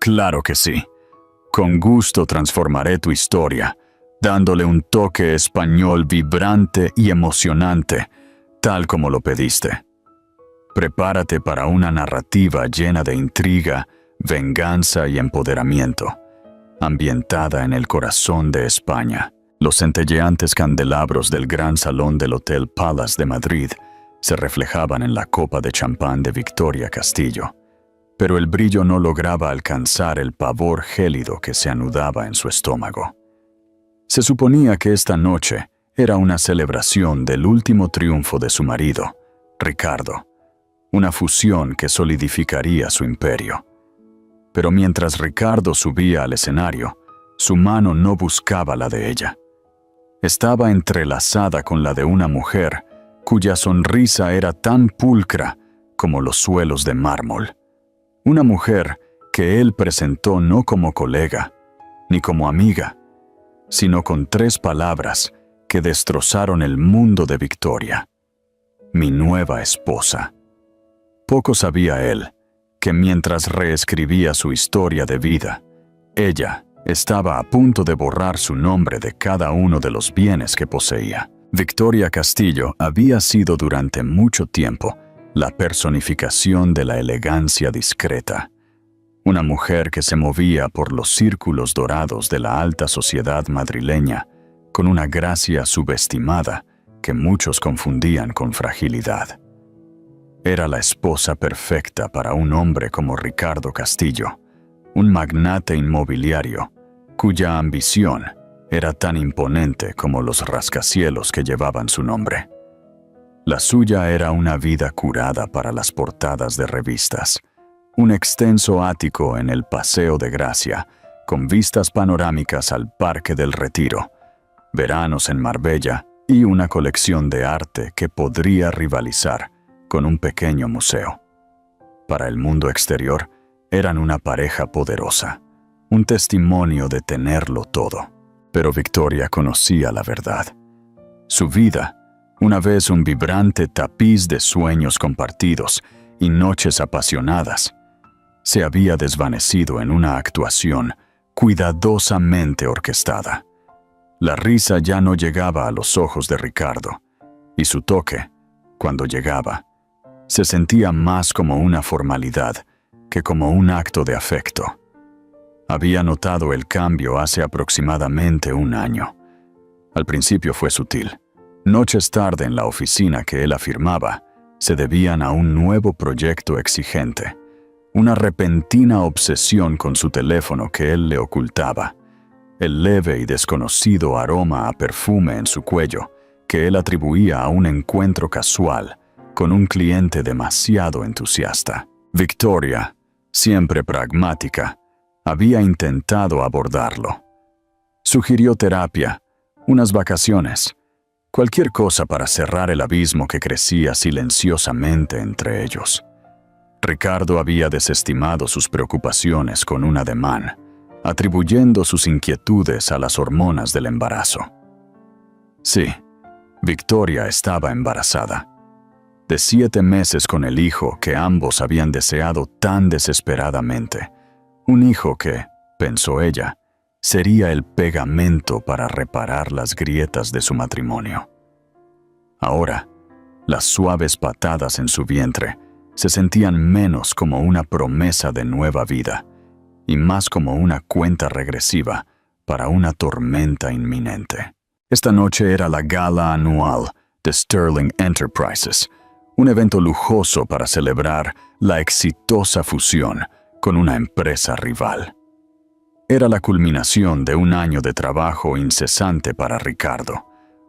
Claro que sí. Con gusto transformaré tu historia, dándole un toque español vibrante y emocionante, tal como lo pediste. Prepárate para una narrativa llena de intriga, venganza y empoderamiento, ambientada en el corazón de España. Los centelleantes candelabros del gran salón del Hotel Palace de Madrid se reflejaban en la copa de champán de Victoria Castillo, pero el brillo no lograba alcanzar el pavor gélido que se anudaba en su estómago. Se suponía que esta noche era una celebración del último triunfo de su marido, Ricardo, una fusión que solidificaría su imperio. Pero mientras Ricardo subía al escenario, su mano no buscaba la de ella. Estaba entrelazada con la de una mujer cuya sonrisa era tan pulcra como los suelos de mármol. Una mujer que él presentó no como colega, ni como amiga, sino con 3 palabras que destrozaron el mundo de Victoria: mi nueva esposa. Poco sabía él que mientras reescribía su historia de vida, ella estaba a punto de borrar su nombre de cada uno de los bienes que poseía. Victoria Castillo había sido durante mucho tiempo la personificación de la elegancia discreta. Una mujer que se movía por los círculos dorados de la alta sociedad madrileña con una gracia subestimada que muchos confundían con fragilidad. Era la esposa perfecta para un hombre como Ricardo Castillo, un magnate inmobiliario cuya ambición era tan imponente como los rascacielos que llevaban su nombre. La suya era una vida curada para las portadas de revistas, un extenso ático en el Paseo de Gracia, con vistas panorámicas al Parque del Retiro, veranos en Marbella y una colección de arte que podría rivalizar con un pequeño museo. Para el mundo exterior, eran una pareja poderosa, un testimonio de tenerlo todo. Pero Victoria conocía la verdad. Su vida, una vez un vibrante tapiz de sueños compartidos y noches apasionadas, se había desvanecido en una actuación cuidadosamente orquestada. La risa ya no llegaba a los ojos de Ricardo, y su toque, cuando llegaba, se sentía más como una formalidad que como un acto de afecto. Había notado el cambio hace aproximadamente un año. Al principio fue sutil. Noches tarde en la oficina que él afirmaba se debían a un nuevo proyecto exigente, una repentina obsesión con su teléfono que él le ocultaba, el leve y desconocido aroma a perfume en su cuello que él atribuía a un encuentro casual con un cliente demasiado entusiasta. Victoria, siempre pragmática, había intentado abordarlo. Sugirió terapia, unas vacaciones, cualquier cosa para cerrar el abismo que crecía silenciosamente entre ellos. Ricardo había desestimado sus preocupaciones con un ademán, atribuyendo sus inquietudes a las hormonas del embarazo. Sí, Victoria estaba embarazada. De 7 meses con el hijo que ambos habían deseado tan desesperadamente. Un hijo que, pensó ella, sería el pegamento para reparar las grietas de su matrimonio. Ahora, las suaves patadas en su vientre se sentían menos como una promesa de nueva vida y más como una cuenta regresiva para una tormenta inminente. Esta noche era la gala anual de Sterling Enterprises, un evento lujoso para celebrar la exitosa fusión con una empresa rival. Era la culminación de un año de trabajo incesante para Ricardo,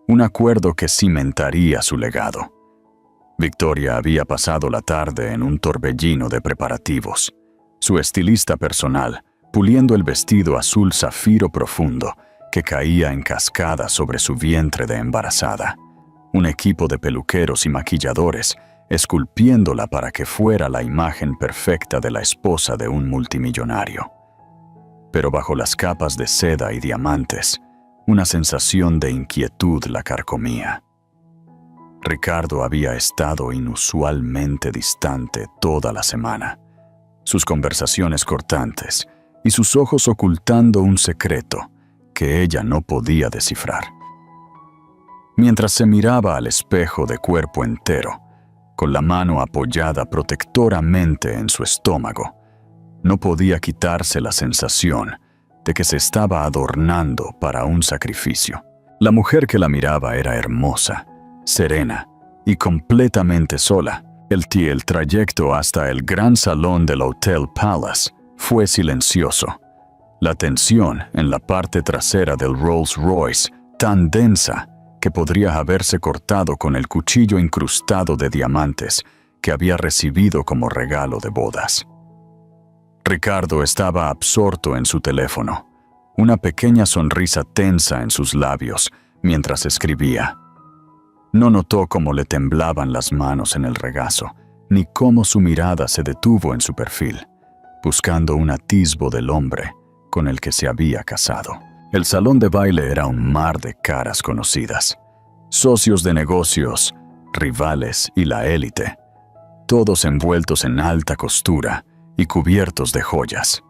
un acuerdo que cimentaría su legado. Victoria había pasado la tarde en un torbellino de preparativos, su estilista personal puliendo el vestido azul zafiro profundo que caía en cascada sobre su vientre de embarazada, un equipo de peluqueros y maquilladores esculpiéndola para que fuera la imagen perfecta de la esposa de un multimillonario. Pero bajo las capas de seda y diamantes, una sensación de inquietud la carcomía. Ricardo había estado inusualmente distante toda la semana. Sus conversaciones cortantes, y sus ojos ocultando un secreto que ella no podía descifrar. Mientras se miraba al espejo de cuerpo entero, con la mano apoyada protectoramente en su estómago, no podía quitarse la sensación de que se estaba adornando para un sacrificio. La mujer que la miraba era hermosa, serena y completamente sola. El trayecto hasta el gran salón del Hotel Palace fue silencioso. La tensión en la parte trasera del Rolls Royce, tan densa que podría haberse cortado con el cuchillo incrustado de diamantes que había recibido como regalo de bodas. Ricardo estaba absorto en su teléfono, una pequeña sonrisa tensa en sus labios mientras escribía. No notó cómo le temblaban las manos en el regazo, ni cómo su mirada se detuvo en su perfil, buscando un atisbo del hombre con el que se había casado. El salón de baile era un mar de caras conocidas, socios de negocios, rivales y la élite, todos envueltos en alta costura y cubiertos de joyas.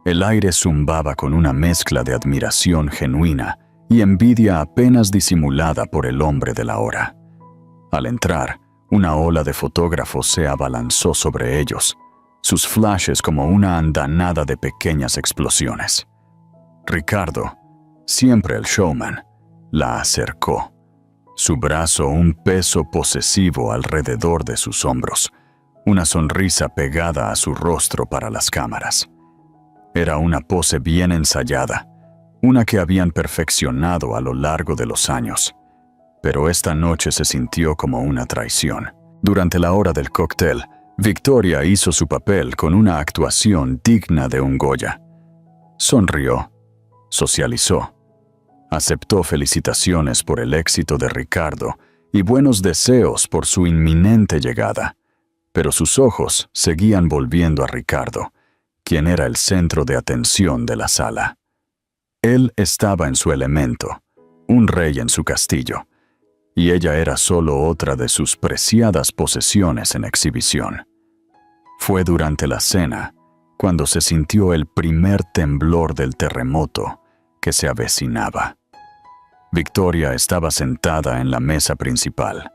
El aire zumbaba con una mezcla de admiración genuina y envidia apenas disimulada por el hombre de la hora. Al entrar, una ola de fotógrafos se abalanzó sobre ellos, sus flashes como una andanada de pequeñas explosiones. Ricardo, siempre el showman, la acercó, su brazo un peso posesivo alrededor de sus hombros, una sonrisa pegada a su rostro para las cámaras. Era una pose bien ensayada, una que habían perfeccionado a lo largo de los años, pero esta noche se sintió como una traición. Durante la hora del cóctel, Victoria hizo su papel con una actuación digna de un Goya. Sonrió, socializó, aceptó felicitaciones por el éxito de Ricardo y buenos deseos por su inminente llegada, pero sus ojos seguían volviendo a Ricardo, quien era el centro de atención de la sala. Él estaba en su elemento, un rey en su castillo, y ella era solo otra de sus preciadas posesiones en exhibición. Fue durante la cena cuando se sintió el primer temblor del terremoto que se avecinaba. Victoria estaba sentada en la mesa principal,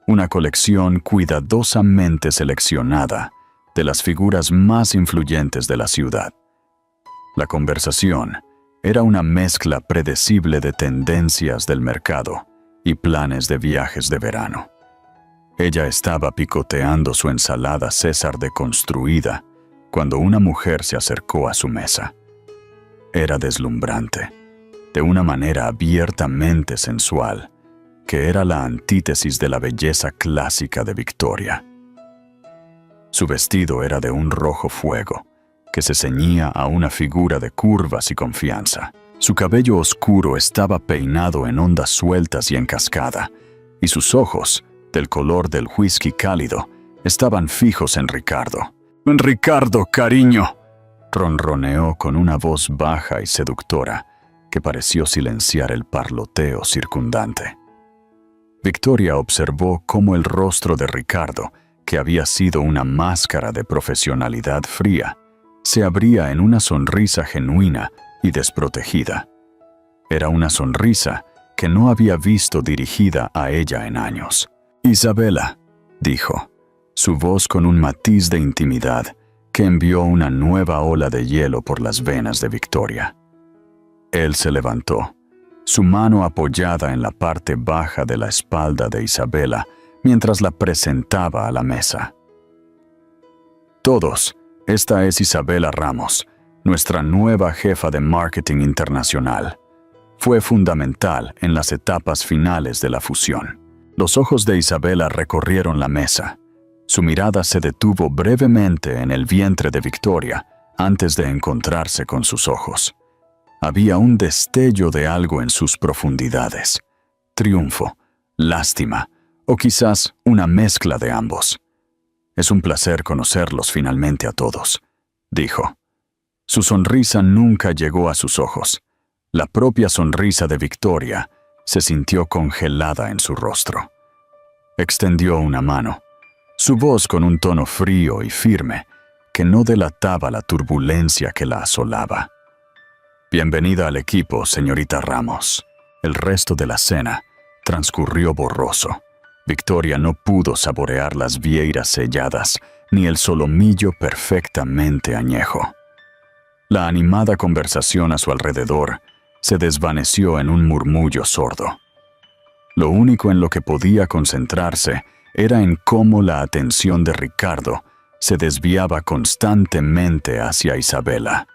una colección cuidadosamente seleccionada de las figuras más influyentes de la ciudad. La conversación era una mezcla predecible de tendencias del mercado y planes de viajes de verano. Ella estaba picoteando su ensalada César deconstruida cuando una mujer se acercó a su mesa. Era deslumbrante, de una manera abiertamente sensual, que era la antítesis de la belleza clásica de Victoria. Su vestido era de un rojo fuego, que se ceñía a una figura de curvas y confianza. Su cabello oscuro estaba peinado en ondas sueltas y en cascada, y sus ojos, del color del whisky cálido, estaban fijos en Ricardo. «Ricardo, cariño», ronroneó con una voz baja y seductora que pareció silenciar el parloteo circundante. Victoria observó cómo el rostro de Ricardo, que había sido una máscara de profesionalidad fría, se abría en una sonrisa genuina y desprotegida. Era una sonrisa que no había visto dirigida a ella en años. «Isabela», dijo, su voz con un matiz de intimidad que envió una nueva ola de hielo por las venas de Victoria. Él se levantó, su mano apoyada en la parte baja de la espalda de Isabela mientras la presentaba a la mesa. «Todos, esta es Isabela Ramos, nuestra nueva jefa de marketing internacional. Fue fundamental en las etapas finales de la fusión». Los ojos de Isabela recorrieron la mesa. Su mirada se detuvo brevemente en el vientre de Victoria antes de encontrarse con sus ojos. Había un destello de algo en sus profundidades. Triunfo, lástima, o quizás una mezcla de ambos. «Es un placer conocerlos finalmente a todos», dijo. Su sonrisa nunca llegó a sus ojos. La propia sonrisa de Victoria se sintió congelada en su rostro. Extendió una mano. Su voz, con un tono frío y firme, que no delataba la turbulencia que la asolaba. «Bienvenida al equipo, señorita Ramos». El resto de la cena transcurrió borroso. Victoria no pudo saborear las vieiras selladas ni el solomillo perfectamente añejo. La animada conversación a su alrededor se desvaneció en un murmullo sordo. Lo único en lo que podía concentrarse era en cómo la atención de Ricardo se desviaba constantemente hacia Isabela.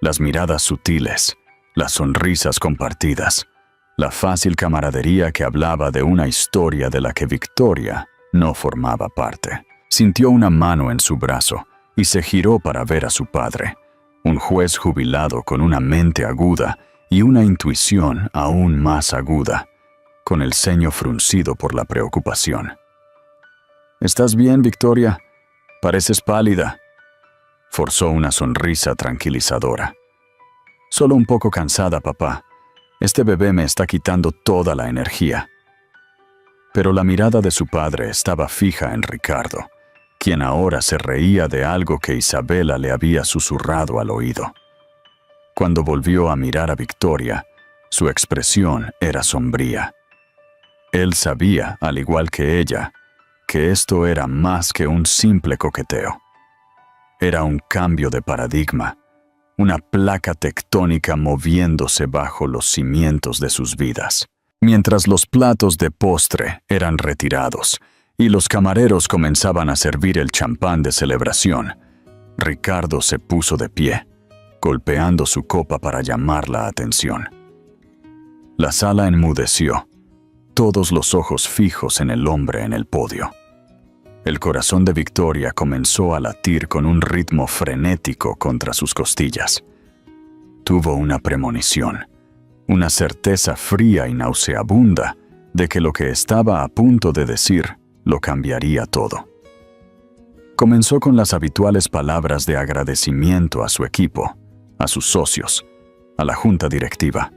Las miradas sutiles, las sonrisas compartidas, la fácil camaradería que hablaba de una historia de la que Victoria no formaba parte. Sintió una mano en su brazo y se giró para ver a su padre, un juez jubilado con una mente aguda y una intuición aún más aguda, con el ceño fruncido por la preocupación. «¿Estás bien, Victoria? Pareces pálida». Forzó una sonrisa tranquilizadora. «Solo un poco cansada, papá. Este bebé me está quitando toda la energía». Pero la mirada de su padre estaba fija en Ricardo, quien ahora se reía de algo que Isabela le había susurrado al oído. Cuando volvió a mirar a Victoria, su expresión era sombría. Él sabía, al igual que ella, que esto era más que un simple coqueteo. Era un cambio de paradigma, una placa tectónica moviéndose bajo los cimientos de sus vidas. Mientras los platos de postre eran retirados y los camareros comenzaban a servir el champán de celebración, Ricardo se puso de pie, golpeando su copa para llamar la atención. La sala enmudeció, todos los ojos fijos en el hombre en el podio. El corazón de Victoria comenzó a latir con un ritmo frenético contra sus costillas. Tuvo una premonición, una certeza fría y nauseabunda de que lo que estaba a punto de decir lo cambiaría todo. Comenzó con las habituales palabras de agradecimiento a su equipo, a sus socios, a la junta directiva.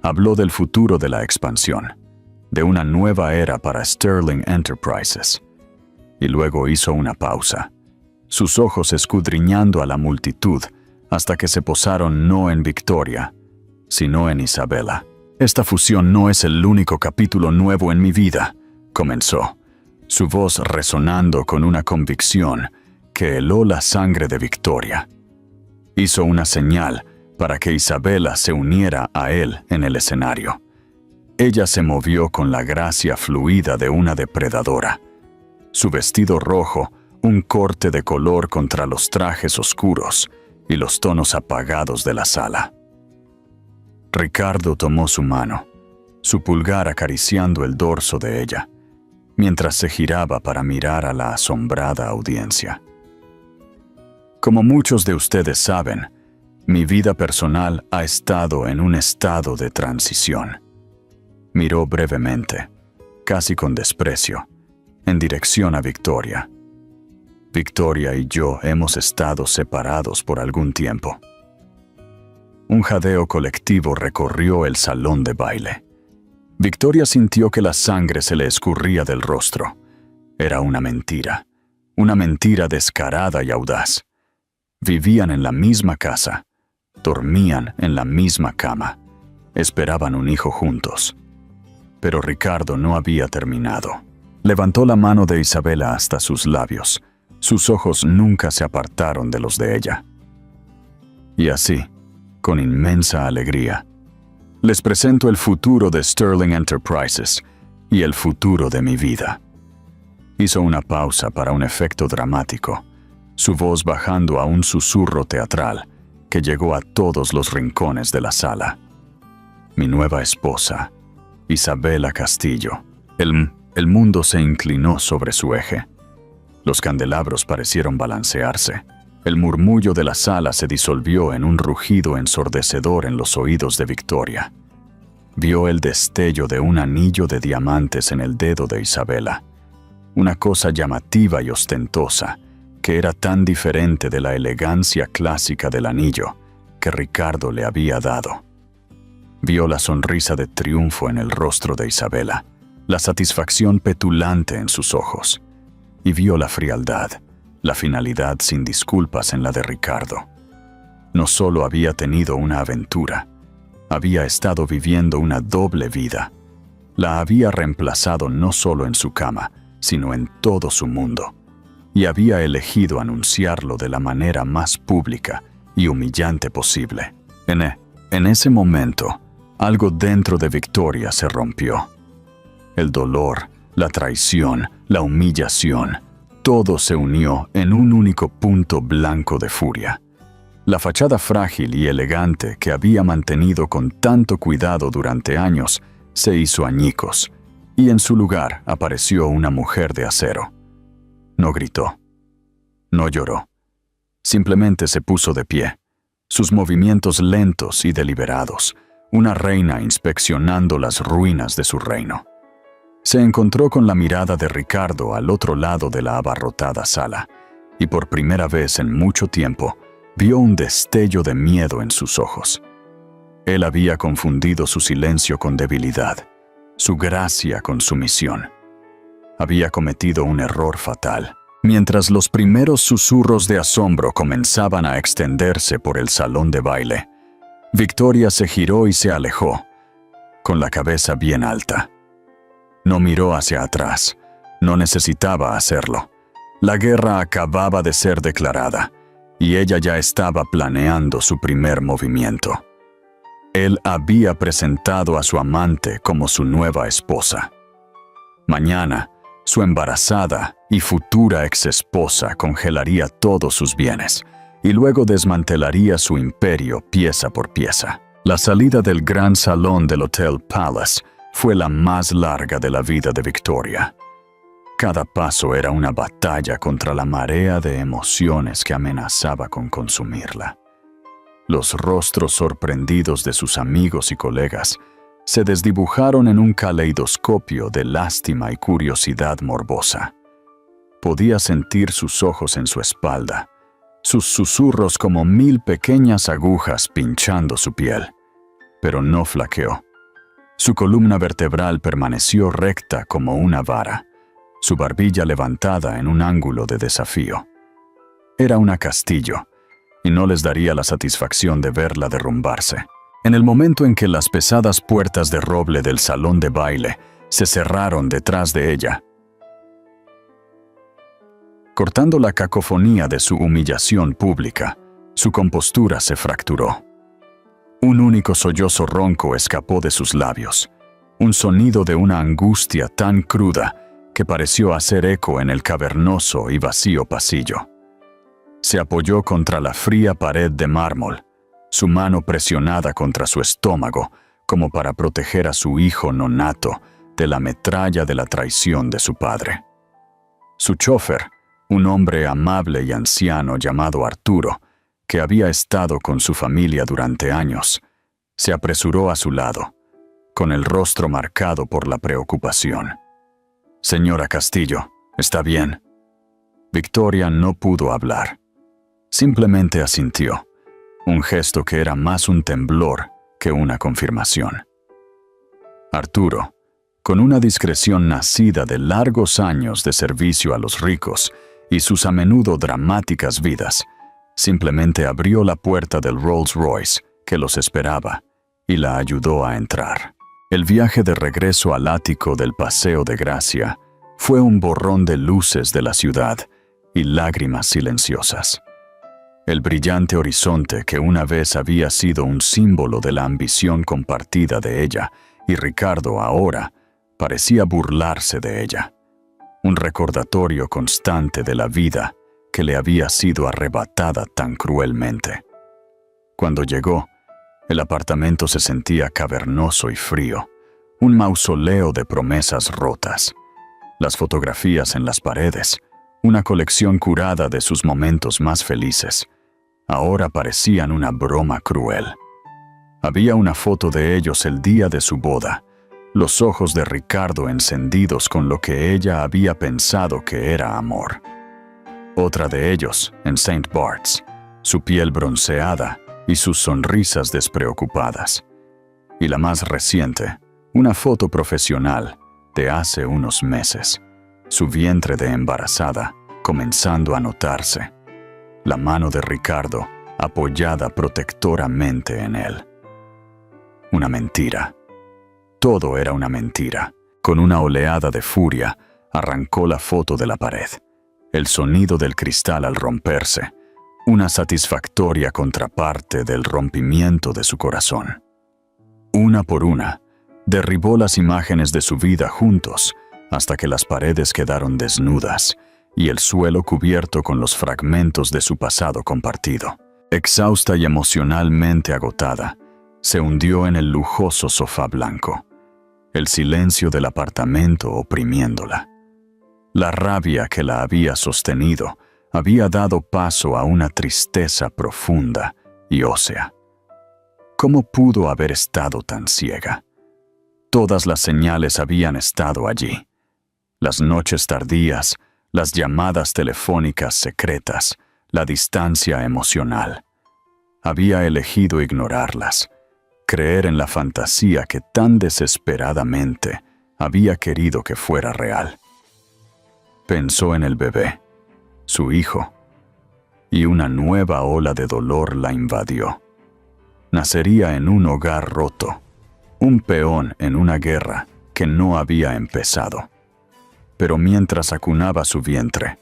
Habló del futuro de la expansión, de una nueva era para Sterling Enterprises. Y luego hizo una pausa, sus ojos escudriñando a la multitud hasta que se posaron no en Victoria, sino en Isabela. «Esta fusión no es el único capítulo nuevo en mi vida», comenzó, su voz resonando con una convicción que heló la sangre de Victoria. Hizo una señal para que Isabela se uniera a él en el escenario. Ella se movió con la gracia fluida de una depredadora. Su vestido rojo, un corte de color contra los trajes oscuros y los tonos apagados de la sala. Ricardo tomó su mano, su pulgar acariciando el dorso de ella, mientras se giraba para mirar a la asombrada audiencia. Como muchos de ustedes saben, mi vida personal ha estado en un estado de transición. Miró brevemente, casi con desprecio, en dirección a Victoria. Victoria y yo hemos estado separados por algún tiempo. Un jadeo colectivo recorrió el salón de baile. Victoria sintió que la sangre se le escurría del rostro. Era una mentira descarada y audaz. Vivían en la misma casa, dormían en la misma cama, esperaban un hijo juntos. Pero Ricardo no había terminado. Levantó la mano de Isabela hasta sus labios. Sus ojos nunca se apartaron de los de ella. Y así, con inmensa alegría, les presento el futuro de Sterling Enterprises y el futuro de mi vida. Hizo una pausa para un efecto dramático, su voz bajando a un susurro teatral que llegó a todos los rincones de la sala. Mi nueva esposa, Isabela Castillo. El mundo se inclinó sobre su eje. Los candelabros parecieron balancearse. El murmullo de la sala se disolvió en un rugido ensordecedor en los oídos de Victoria. Vio el destello de un anillo de diamantes en el dedo de Isabela, una cosa llamativa y ostentosa, que era tan diferente de la elegancia clásica del anillo que Ricardo le había dado. Vio la sonrisa de triunfo en el rostro de Isabela, la satisfacción petulante en sus ojos, y vio la frialdad, la finalidad sin disculpas en la de Ricardo. No solo había tenido una aventura, había estado viviendo una doble vida. La había reemplazado no solo en su cama, sino en todo su mundo, y había elegido anunciarlo de la manera más pública y humillante posible. En ese momento, algo dentro de Victoria se rompió. El dolor, la traición, la humillación, todo se unió en un único punto blanco de furia. La fachada frágil y elegante que había mantenido con tanto cuidado durante años se hizo añicos, y en su lugar apareció una mujer de acero. No gritó, no lloró, simplemente se puso de pie, sus movimientos lentos y deliberados, una reina inspeccionando las ruinas de su reino. Se encontró con la mirada de Ricardo al otro lado de la abarrotada sala, y por primera vez en mucho tiempo vio un destello de miedo en sus ojos. Él había confundido su silencio con debilidad, su gracia con sumisión. Había cometido un error fatal. Mientras los primeros susurros de asombro comenzaban a extenderse por el salón de baile, Victoria se giró y se alejó, con la cabeza bien alta. No miró hacia atrás, no necesitaba hacerlo. La guerra acababa de ser declarada, y ella ya estaba planeando su primer movimiento. Él había presentado a su amante como su nueva esposa. Mañana, su embarazada y futura exesposa congelaría todos sus bienes y luego desmantelaría su imperio pieza por pieza. La salida del gran salón del Hotel Palace fue la más larga de la vida de Victoria. Cada paso era una batalla contra la marea de emociones que amenazaba con consumirla. Los rostros sorprendidos de sus amigos y colegas se desdibujaron en un caleidoscopio de lástima y curiosidad morbosa. Podía sentir sus ojos en su espalda, sus susurros como 1000 pequeñas agujas pinchando su piel, pero no flaqueó. Su columna vertebral permaneció recta como una vara, su barbilla levantada en un ángulo de desafío. Era una Castillo, y no les daría la satisfacción de verla derrumbarse. En el momento en que las pesadas puertas de roble del salón de baile se cerraron detrás de ella, cortando la cacofonía de su humillación pública, su compostura se fracturó. Un único sollozo ronco escapó de sus labios, un sonido de una angustia tan cruda que pareció hacer eco en el cavernoso y vacío pasillo. Se apoyó contra la fría pared de mármol, su mano presionada contra su estómago como para proteger a su hijo nonato de la metralla de la traición de su padre. Su chofer, un hombre amable y anciano llamado Arturo, que había estado con su familia durante años, se apresuró a su lado, con el rostro marcado por la preocupación. «Señora Castillo, ¿está bien?» Victoria no pudo hablar. Simplemente asintió, un gesto que era más un temblor que una confirmación. Arturo, con una discreción nacida de largos años de servicio a los ricos y sus a menudo dramáticas vidas, simplemente abrió la puerta del Rolls Royce que los esperaba y la ayudó a entrar. El viaje de regreso al ático del Paseo de Gracia fue un borrón de luces de la ciudad y lágrimas silenciosas. El brillante horizonte que una vez había sido un símbolo de la ambición compartida de ella y Ricardo ahora parecía burlarse de ella. Un recordatorio constante de la vida que le había sido arrebatada tan cruelmente. Cuando llegó, el apartamento se sentía cavernoso y frío, un mausoleo de promesas rotas. Las fotografías en las paredes, una colección curada de sus momentos más felices, ahora parecían una broma cruel. Había una foto de ellos el día de su boda, los ojos de Ricardo encendidos con lo que ella había pensado que era amor. Otra de ellos, en St. Bart's, su piel bronceada y sus sonrisas despreocupadas. Y la más reciente, una foto profesional de hace unos meses, su vientre de embarazada comenzando a notarse. La mano de Ricardo apoyada protectoramente en él. Una mentira. Todo era una mentira. Con una oleada de furia, arrancó la foto de la pared. El sonido del cristal al romperse, una satisfactoria contraparte del rompimiento de su corazón. Una por una, derribó las imágenes de su vida juntos, hasta que las paredes quedaron desnudas y el suelo cubierto con los fragmentos de su pasado compartido. Exhausta y emocionalmente agotada, se hundió en el lujoso sofá blanco, el silencio del apartamento oprimiéndola. La rabia que la había sostenido había dado paso a una tristeza profunda y ósea. ¿Cómo pudo haber estado tan ciega? Todas las señales habían estado allí. Las noches tardías, las llamadas telefónicas secretas, la distancia emocional. Había elegido ignorarlas, creer en la fantasía que tan desesperadamente había querido que fuera real. Pensó en el bebé, su hijo, y una nueva ola de dolor la invadió. Nacería en un hogar roto, un peón en una guerra que no había empezado. Pero mientras acunaba su vientre,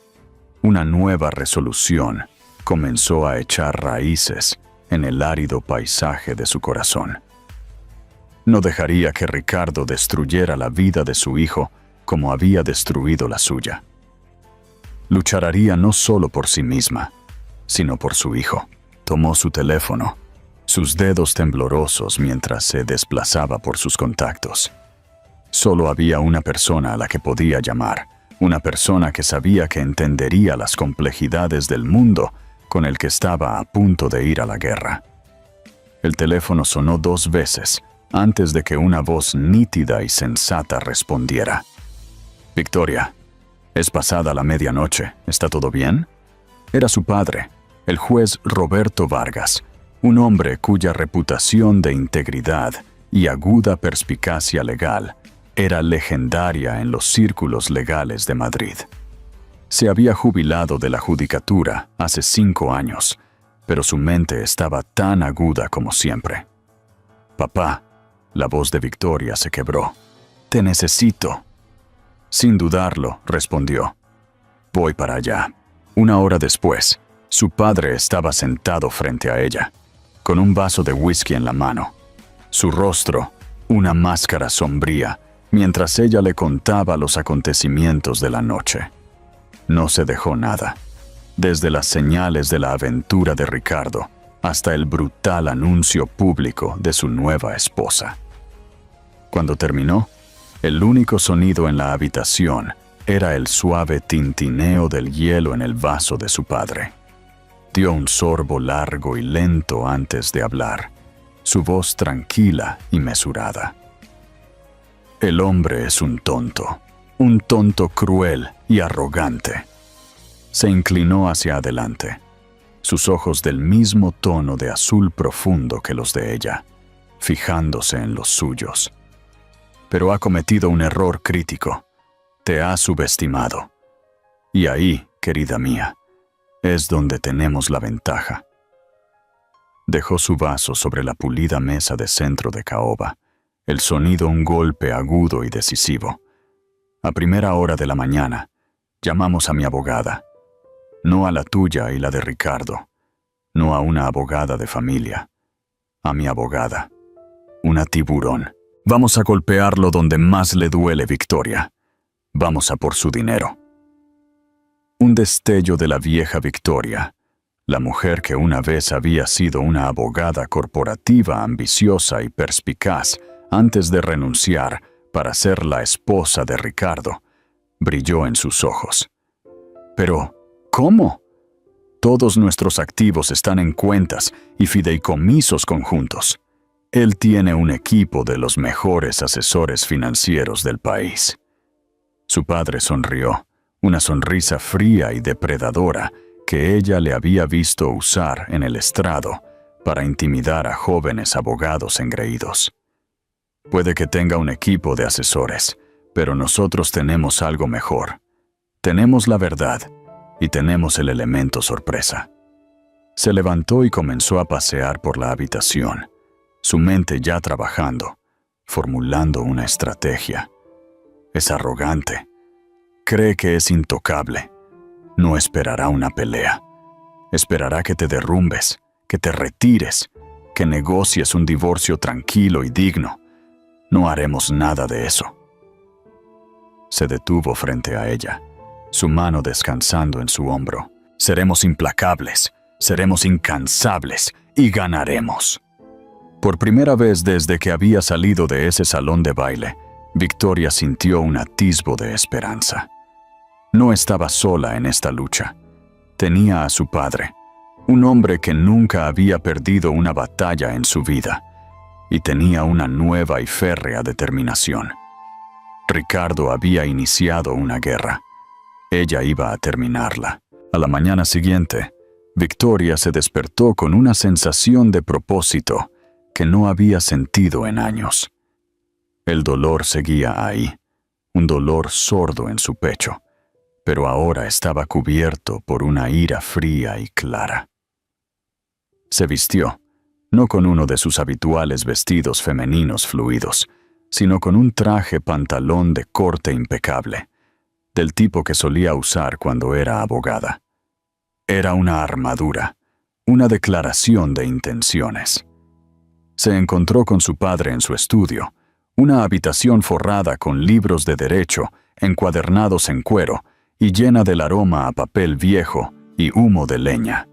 una nueva resolución comenzó a echar raíces en el árido paisaje de su corazón. No dejaría que Ricardo destruyera la vida de su hijo como había destruido la suya. Lucharía no solo por sí misma, sino por su hijo. Tomó su teléfono, sus dedos temblorosos mientras se desplazaba por sus contactos. Solo había una persona a la que podía llamar, una persona que sabía que entendería las complejidades del mundo con el que estaba a punto de ir a la guerra. El teléfono sonó 2 veces antes de que una voz nítida y sensata respondiera. «Victoria, es pasada la medianoche, ¿está todo bien?» Era su padre, el juez Roberto Vargas, un hombre cuya reputación de integridad y aguda perspicacia legal era legendaria en los círculos legales de Madrid. Se había jubilado de la judicatura hace 5 años, pero su mente estaba tan aguda como siempre. «Papá», la voz de Victoria se quebró. «Te necesito». Sin dudarlo, respondió. «Voy para allá». 1 hora después, su padre estaba sentado frente a ella, con un vaso de whisky en la mano. Su rostro, una máscara sombría, mientras ella le contaba los acontecimientos de la noche. No se dejó nada, desde las señales de la aventura de Ricardo hasta el brutal anuncio público de su nueva esposa. Cuando terminó, el único sonido en la habitación era el suave tintineo del hielo en el vaso de su padre. Dio un sorbo largo y lento antes de hablar, su voz tranquila y mesurada. «El hombre es un tonto cruel y arrogante». Se inclinó hacia adelante, sus ojos del mismo tono de azul profundo que los de ella, fijándose en los suyos. «Pero ha cometido un error crítico. Te ha subestimado. Y ahí, querida mía, es donde tenemos la ventaja». Dejó su vaso sobre la pulida mesa de centro de caoba, el sonido un golpe agudo y decisivo. «A primera hora de la mañana, llamamos a mi abogada. No a la tuya y la de Ricardo. No a una abogada de familia. A mi abogada. Una tiburón. Vamos a golpearlo donde más le duele, Victoria. Vamos a por su dinero». Un destello de la vieja Victoria, la mujer que una vez había sido una abogada corporativa ambiciosa y perspicaz antes de renunciar para ser la esposa de Ricardo, brilló en sus ojos. «Pero, ¿cómo? Todos nuestros activos están en cuentas y fideicomisos conjuntos. Él tiene un equipo de los mejores asesores financieros del país». Su padre sonrió, una sonrisa fría y depredadora que ella le había visto usar en el estrado para intimidar a jóvenes abogados engreídos. «Puede que tenga un equipo de asesores, pero nosotros tenemos algo mejor. Tenemos la verdad, y tenemos el elemento sorpresa. Se levantó y comenzó a pasear por la habitación, su mente ya trabajando, formulando una estrategia. Es arrogante. Cree que es intocable. No esperará una pelea. Esperará que te derrumbes, que te retires, que negocies un divorcio tranquilo y digno. No haremos nada de eso. Se detuvo frente a ella, su mano descansando en su hombro. Seremos implacables, seremos incansables y ganaremos. Por primera vez desde que había salido de ese salón de baile, Victoria sintió un atisbo de esperanza. No estaba sola en esta lucha. Tenía a su padre, un hombre que nunca había perdido una batalla en su vida, y tenía una nueva y férrea determinación. Ricardo había iniciado una guerra. Ella iba a terminarla. A la mañana siguiente, Victoria se despertó con una sensación de propósito que no había sentido en años. El dolor seguía ahí, un dolor sordo en su pecho, pero ahora estaba cubierto por una ira fría y clara. Se vistió, no con uno de sus habituales vestidos femeninos fluidos, sino con un traje pantalón de corte impecable, del tipo que solía usar cuando era abogada. Era una armadura, una declaración de intenciones. Se encontró con su padre en su estudio, una habitación forrada con libros de derecho, encuadernados en cuero y llena del aroma a papel viejo y humo de leña.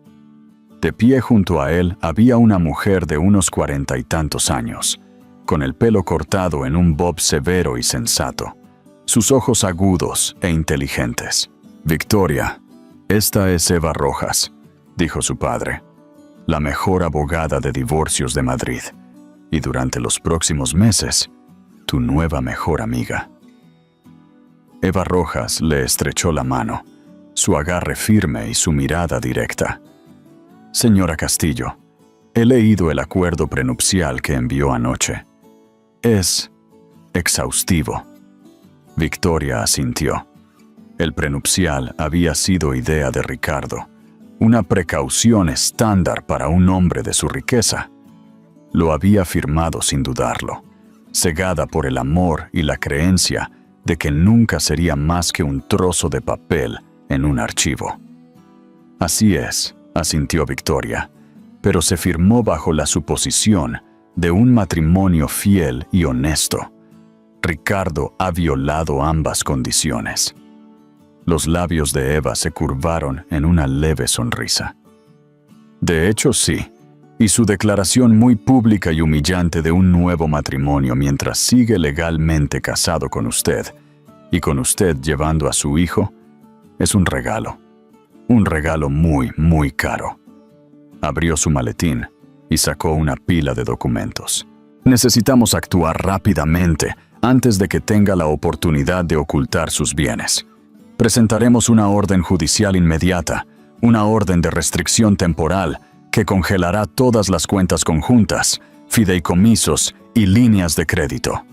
De pie junto a él había una mujer de unos 40 y tantos años, con el pelo cortado en un bob severo y sensato, sus ojos agudos e inteligentes. «Victoria, esta es Eva Rojas», dijo su padre, «la mejor abogada de divorcios de Madrid, y durante los próximos meses, tu nueva mejor amiga». Eva Rojas le estrechó la mano, su agarre firme y su mirada directa. «Señora Castillo, he leído el acuerdo prenupcial que envió anoche. Es exhaustivo». Victoria asintió. El prenupcial había sido idea de Ricardo, una precaución estándar para un hombre de su riqueza. Lo había firmado sin dudarlo, cegada por el amor y la creencia de que nunca sería más que un trozo de papel en un archivo. «Así es», asintió Victoria, pero se firmó bajo la suposición de un matrimonio fiel y honesto. Ricardo ha violado ambas condiciones. Los labios de Eva se curvaron en una leve sonrisa. «De hecho, sí, y su declaración muy pública y humillante de un nuevo matrimonio mientras sigue legalmente casado con usted, y con usted llevando a su hijo, es un regalo muy, muy caro». Abrió su maletín y sacó una pila de documentos. «Necesitamos actuar rápidamente antes de que tenga la oportunidad de ocultar sus bienes. Presentaremos una orden judicial inmediata, una orden de restricción temporal que congelará todas las cuentas conjuntas, fideicomisos y líneas de crédito.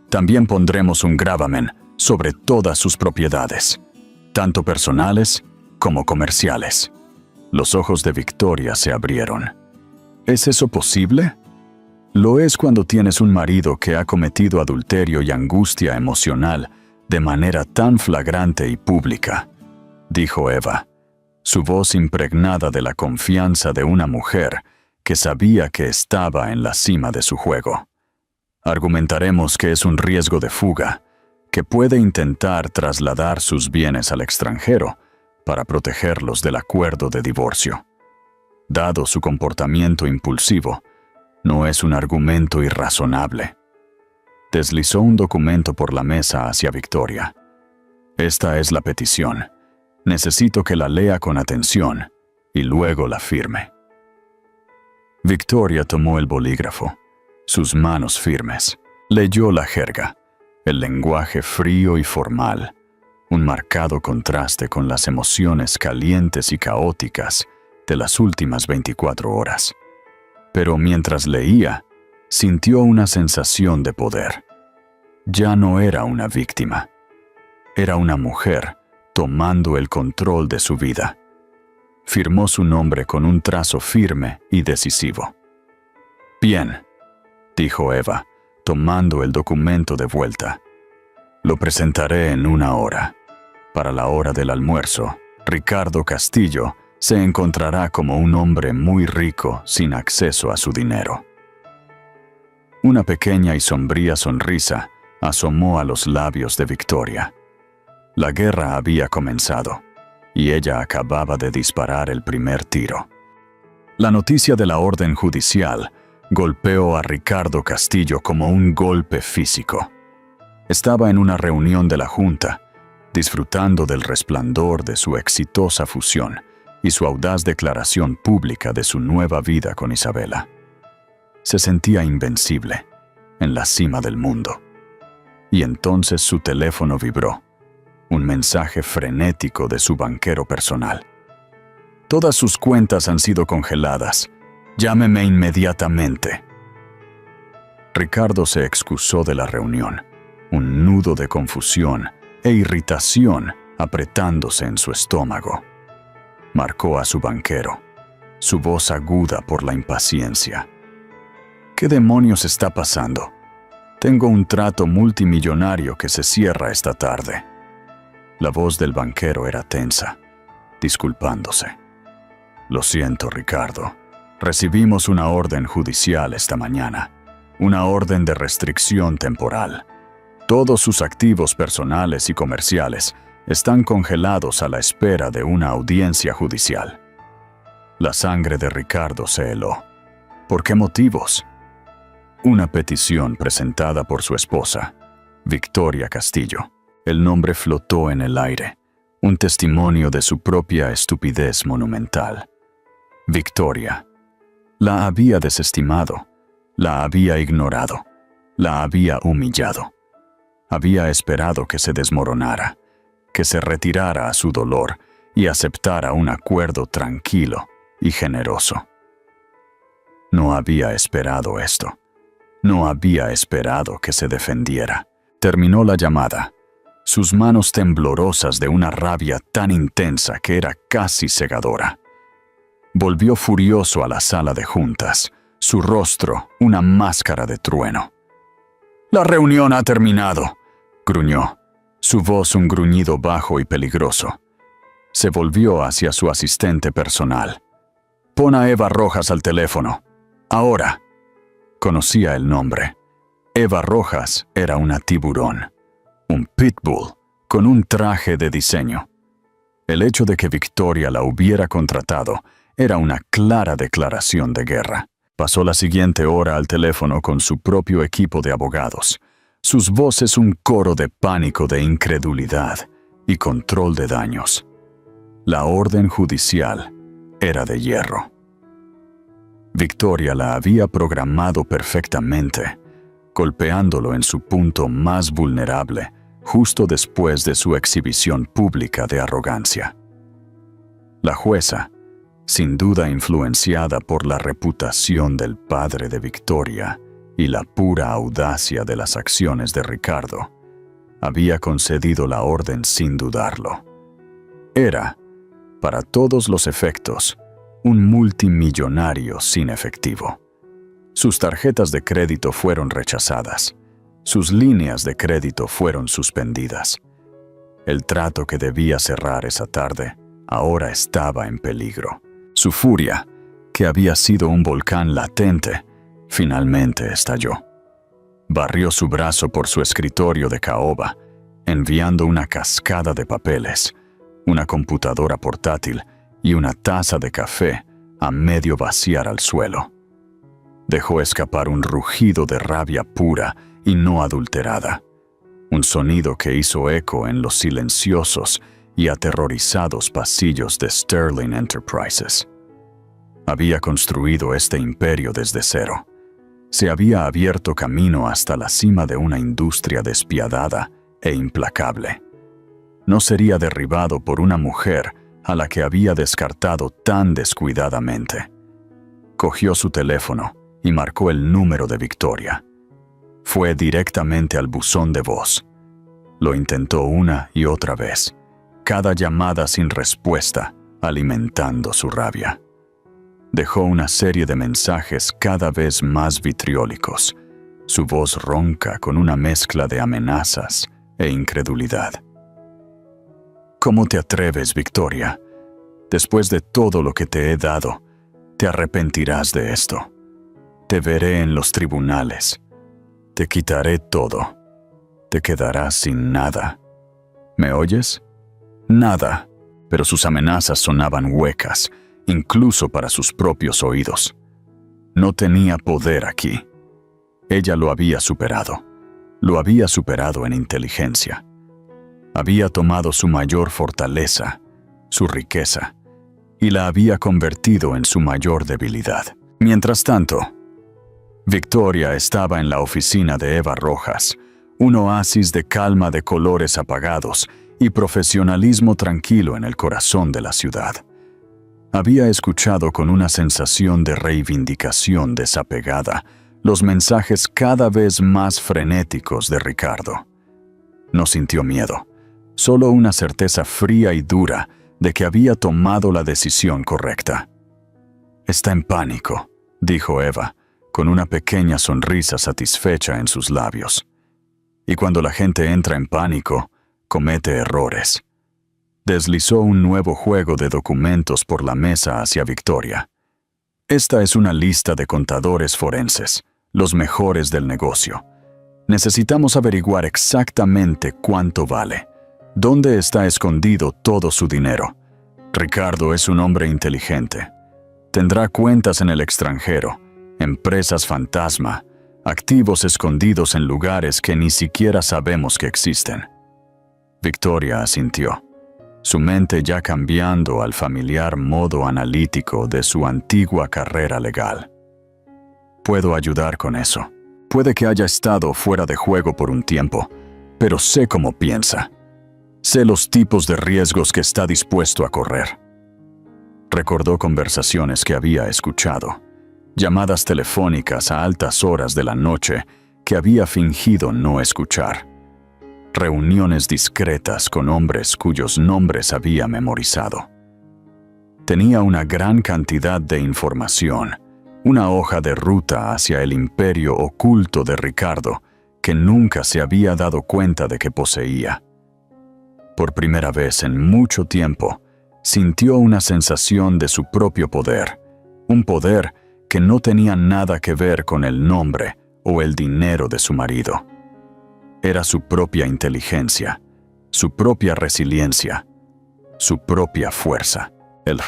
También pondremos un gravamen sobre todas sus propiedades, tanto personales como comerciales». Los ojos de Victoria se abrieron. ¿Es eso posible? Lo es cuando tienes un marido que ha cometido adulterio y angustia emocional de manera tan flagrante y pública, dijo Eva, su voz impregnada de la confianza de una mujer que sabía que estaba en la cima de su juego. Argumentaremos que es un riesgo de fuga, que puede intentar trasladar sus bienes al extranjero para protegerlos del acuerdo de divorcio. Dado su comportamiento impulsivo, no es un argumento irrazonable. Deslizó un documento por la mesa hacia Victoria. «Esta es la petición. Necesito que la lea con atención y luego la firme». Victoria tomó el bolígrafo, sus manos firmes. Leyó la jerga, el lenguaje frío y formal, un marcado contraste con las emociones calientes y caóticas de las últimas 24 horas. Pero mientras leía, sintió una sensación de poder. Ya no era una víctima. Era una mujer tomando el control de su vida. Firmó su nombre con un trazo firme y decisivo. «Bien», dijo Eva, tomando el documento de vuelta. «Lo presentaré en 1 hora. Para la hora del almuerzo, Ricardo Castillo se encontrará como un hombre muy rico sin acceso a su dinero». Una pequeña y sombría sonrisa asomó a los labios de Victoria. La guerra había comenzado, y ella acababa de disparar el primer tiro. La noticia de la orden judicial golpeó a Ricardo Castillo como un golpe físico. Estaba en una reunión de la Junta, disfrutando del resplandor de su exitosa fusión y su audaz declaración pública de su nueva vida con Isabela. Se sentía invencible, en la cima del mundo. Y entonces su teléfono vibró. Un mensaje frenético de su banquero personal. «Todas sus cuentas han sido congeladas. Llámeme inmediatamente». Ricardo se excusó de la reunión, un nudo de confusión e irritación apretándose en su estómago. Marcó a su banquero, su voz aguda por la impaciencia. «¿Qué demonios está pasando? Tengo un trato multimillonario que se cierra esta tarde». La voz del banquero era tensa, disculpándose. «Lo siento, Ricardo. Recibimos una orden judicial esta mañana, una orden de restricción temporal. Todos sus activos personales y comerciales están congelados a la espera de una audiencia judicial». La sangre de Ricardo se heló. ¿Por qué motivos? Una petición presentada por su esposa, Victoria Castillo. El nombre flotó en el aire, un testimonio de su propia estupidez monumental. Victoria. La había desestimado, la había ignorado, la había humillado. Había esperado que se desmoronara, que se retirara a su dolor y aceptara un acuerdo tranquilo y generoso. No había esperado esto. No había esperado que se defendiera. Terminó la llamada. Sus manos temblorosas de una rabia tan intensa que era casi cegadora. Volvió furioso a la sala de juntas, su rostro una máscara de trueno. «La reunión ha terminado», gruñó, su voz un gruñido bajo y peligroso. Se volvió hacia su asistente personal. «Pon a Eva Rojas al teléfono. Ahora». Conocía el nombre. Eva Rojas era una tiburón. Un pitbull, con un traje de diseño. El hecho de que Victoria la hubiera contratado era una clara declaración de guerra. Pasó la siguiente hora al teléfono con su propio equipo de abogados, sus voces un coro de pánico, de incredulidad y control de daños. La orden judicial era de hierro. Victoria la había programado perfectamente, golpeándolo en su punto más vulnerable, justo después de su exhibición pública de arrogancia. La jueza, sin duda influenciada por la reputación del padre de Victoria y la pura audacia de las acciones de Ricardo, había concedido la orden sin dudarlo. Era, para todos los efectos, un multimillonario sin efectivo. Sus tarjetas de crédito fueron rechazadas. Sus líneas de crédito fueron suspendidas. El trato que debía cerrar esa tarde ahora estaba en peligro. Su furia, que había sido un volcán latente, finalmente estalló. Barrió su brazo por su escritorio de caoba, enviando una cascada de papeles, una computadora portátil y una taza de café a medio vaciar al suelo. Dejó escapar un rugido de rabia pura y no adulterada, un sonido que hizo eco en los silenciosos y aterrorizados pasillos de Sterling Enterprises. Había construido este imperio desde cero. Se había abierto camino hasta la cima de una industria despiadada e implacable. No sería derribado por una mujer a la que había descartado tan descuidadamente. Cogió su teléfono y marcó el número de Victoria. Fue directamente al buzón de voz. Lo intentó una y otra vez, cada llamada sin respuesta, alimentando su rabia. Dejó una serie de mensajes cada vez más vitriólicos, su voz ronca con una mezcla de amenazas e incredulidad. ¿Cómo te atreves, Victoria? Después de todo lo que te he dado, te arrepentirás de esto. Te veré en los tribunales. Te quitaré todo. Te quedarás sin nada. ¿Me oyes? Nada, pero sus amenazas sonaban huecas, incluso para sus propios oídos. No tenía poder aquí. Ella lo había superado. Lo había superado en inteligencia. Había tomado su mayor fortaleza, su riqueza, y la había convertido en su mayor debilidad. Mientras tanto, Victoria estaba en la oficina de Eva Rojas, un oasis de calma de colores apagados y profesionalismo tranquilo en el corazón de la ciudad. Había escuchado con una sensación de reivindicación desapegada los mensajes cada vez más frenéticos de Ricardo. No sintió miedo, solo una certeza fría y dura de que había tomado la decisión correcta. «Está en pánico», dijo Eva, con una pequeña sonrisa satisfecha en sus labios. Y cuando la gente entra en pánico, comete errores. Deslizó un nuevo juego de documentos por la mesa hacia Victoria. «Esta es una lista de contadores forenses, los mejores del negocio. Necesitamos averiguar exactamente cuánto vale. ¿Dónde está escondido todo su dinero? Ricardo es un hombre inteligente. Tendrá cuentas en el extranjero, empresas fantasma, activos escondidos en lugares que ni siquiera sabemos que existen». Victoria asintió, su mente ya cambiando al familiar modo analítico de su antigua carrera legal. «Puedo ayudar con eso. Puede que haya estado fuera de juego por un tiempo, pero sé cómo piensa. Sé los tipos de riesgos que está dispuesto a correr». Recordó conversaciones que había escuchado, llamadas telefónicas a altas horas de la noche que había fingido no escuchar, reuniones discretas con hombres cuyos nombres había memorizado. Tenía una gran cantidad de información, una hoja de ruta hacia el imperio oculto de Ricardo que nunca se había dado cuenta de que poseía. Por primera vez en mucho tiempo, sintió una sensación de su propio poder, un poder que no tenía nada que ver con el nombre o el dinero de su marido. Era su propia inteligencia, su propia resiliencia, su propia fuerza. El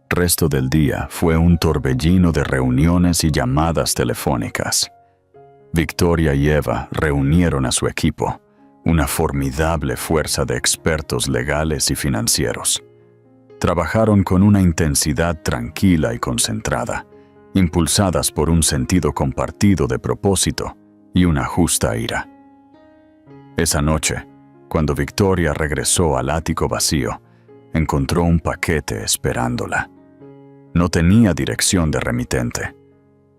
resto del día fue un torbellino de reuniones y llamadas telefónicas. Victoria y Eva reunieron a su equipo, una formidable fuerza de expertos legales y financieros. Trabajaron con una intensidad tranquila y concentrada, impulsadas por un sentido compartido de propósito y una justa ira. Esa noche, cuando Victoria regresó al ático vacío, encontró un paquete esperándola. No tenía dirección de remitente.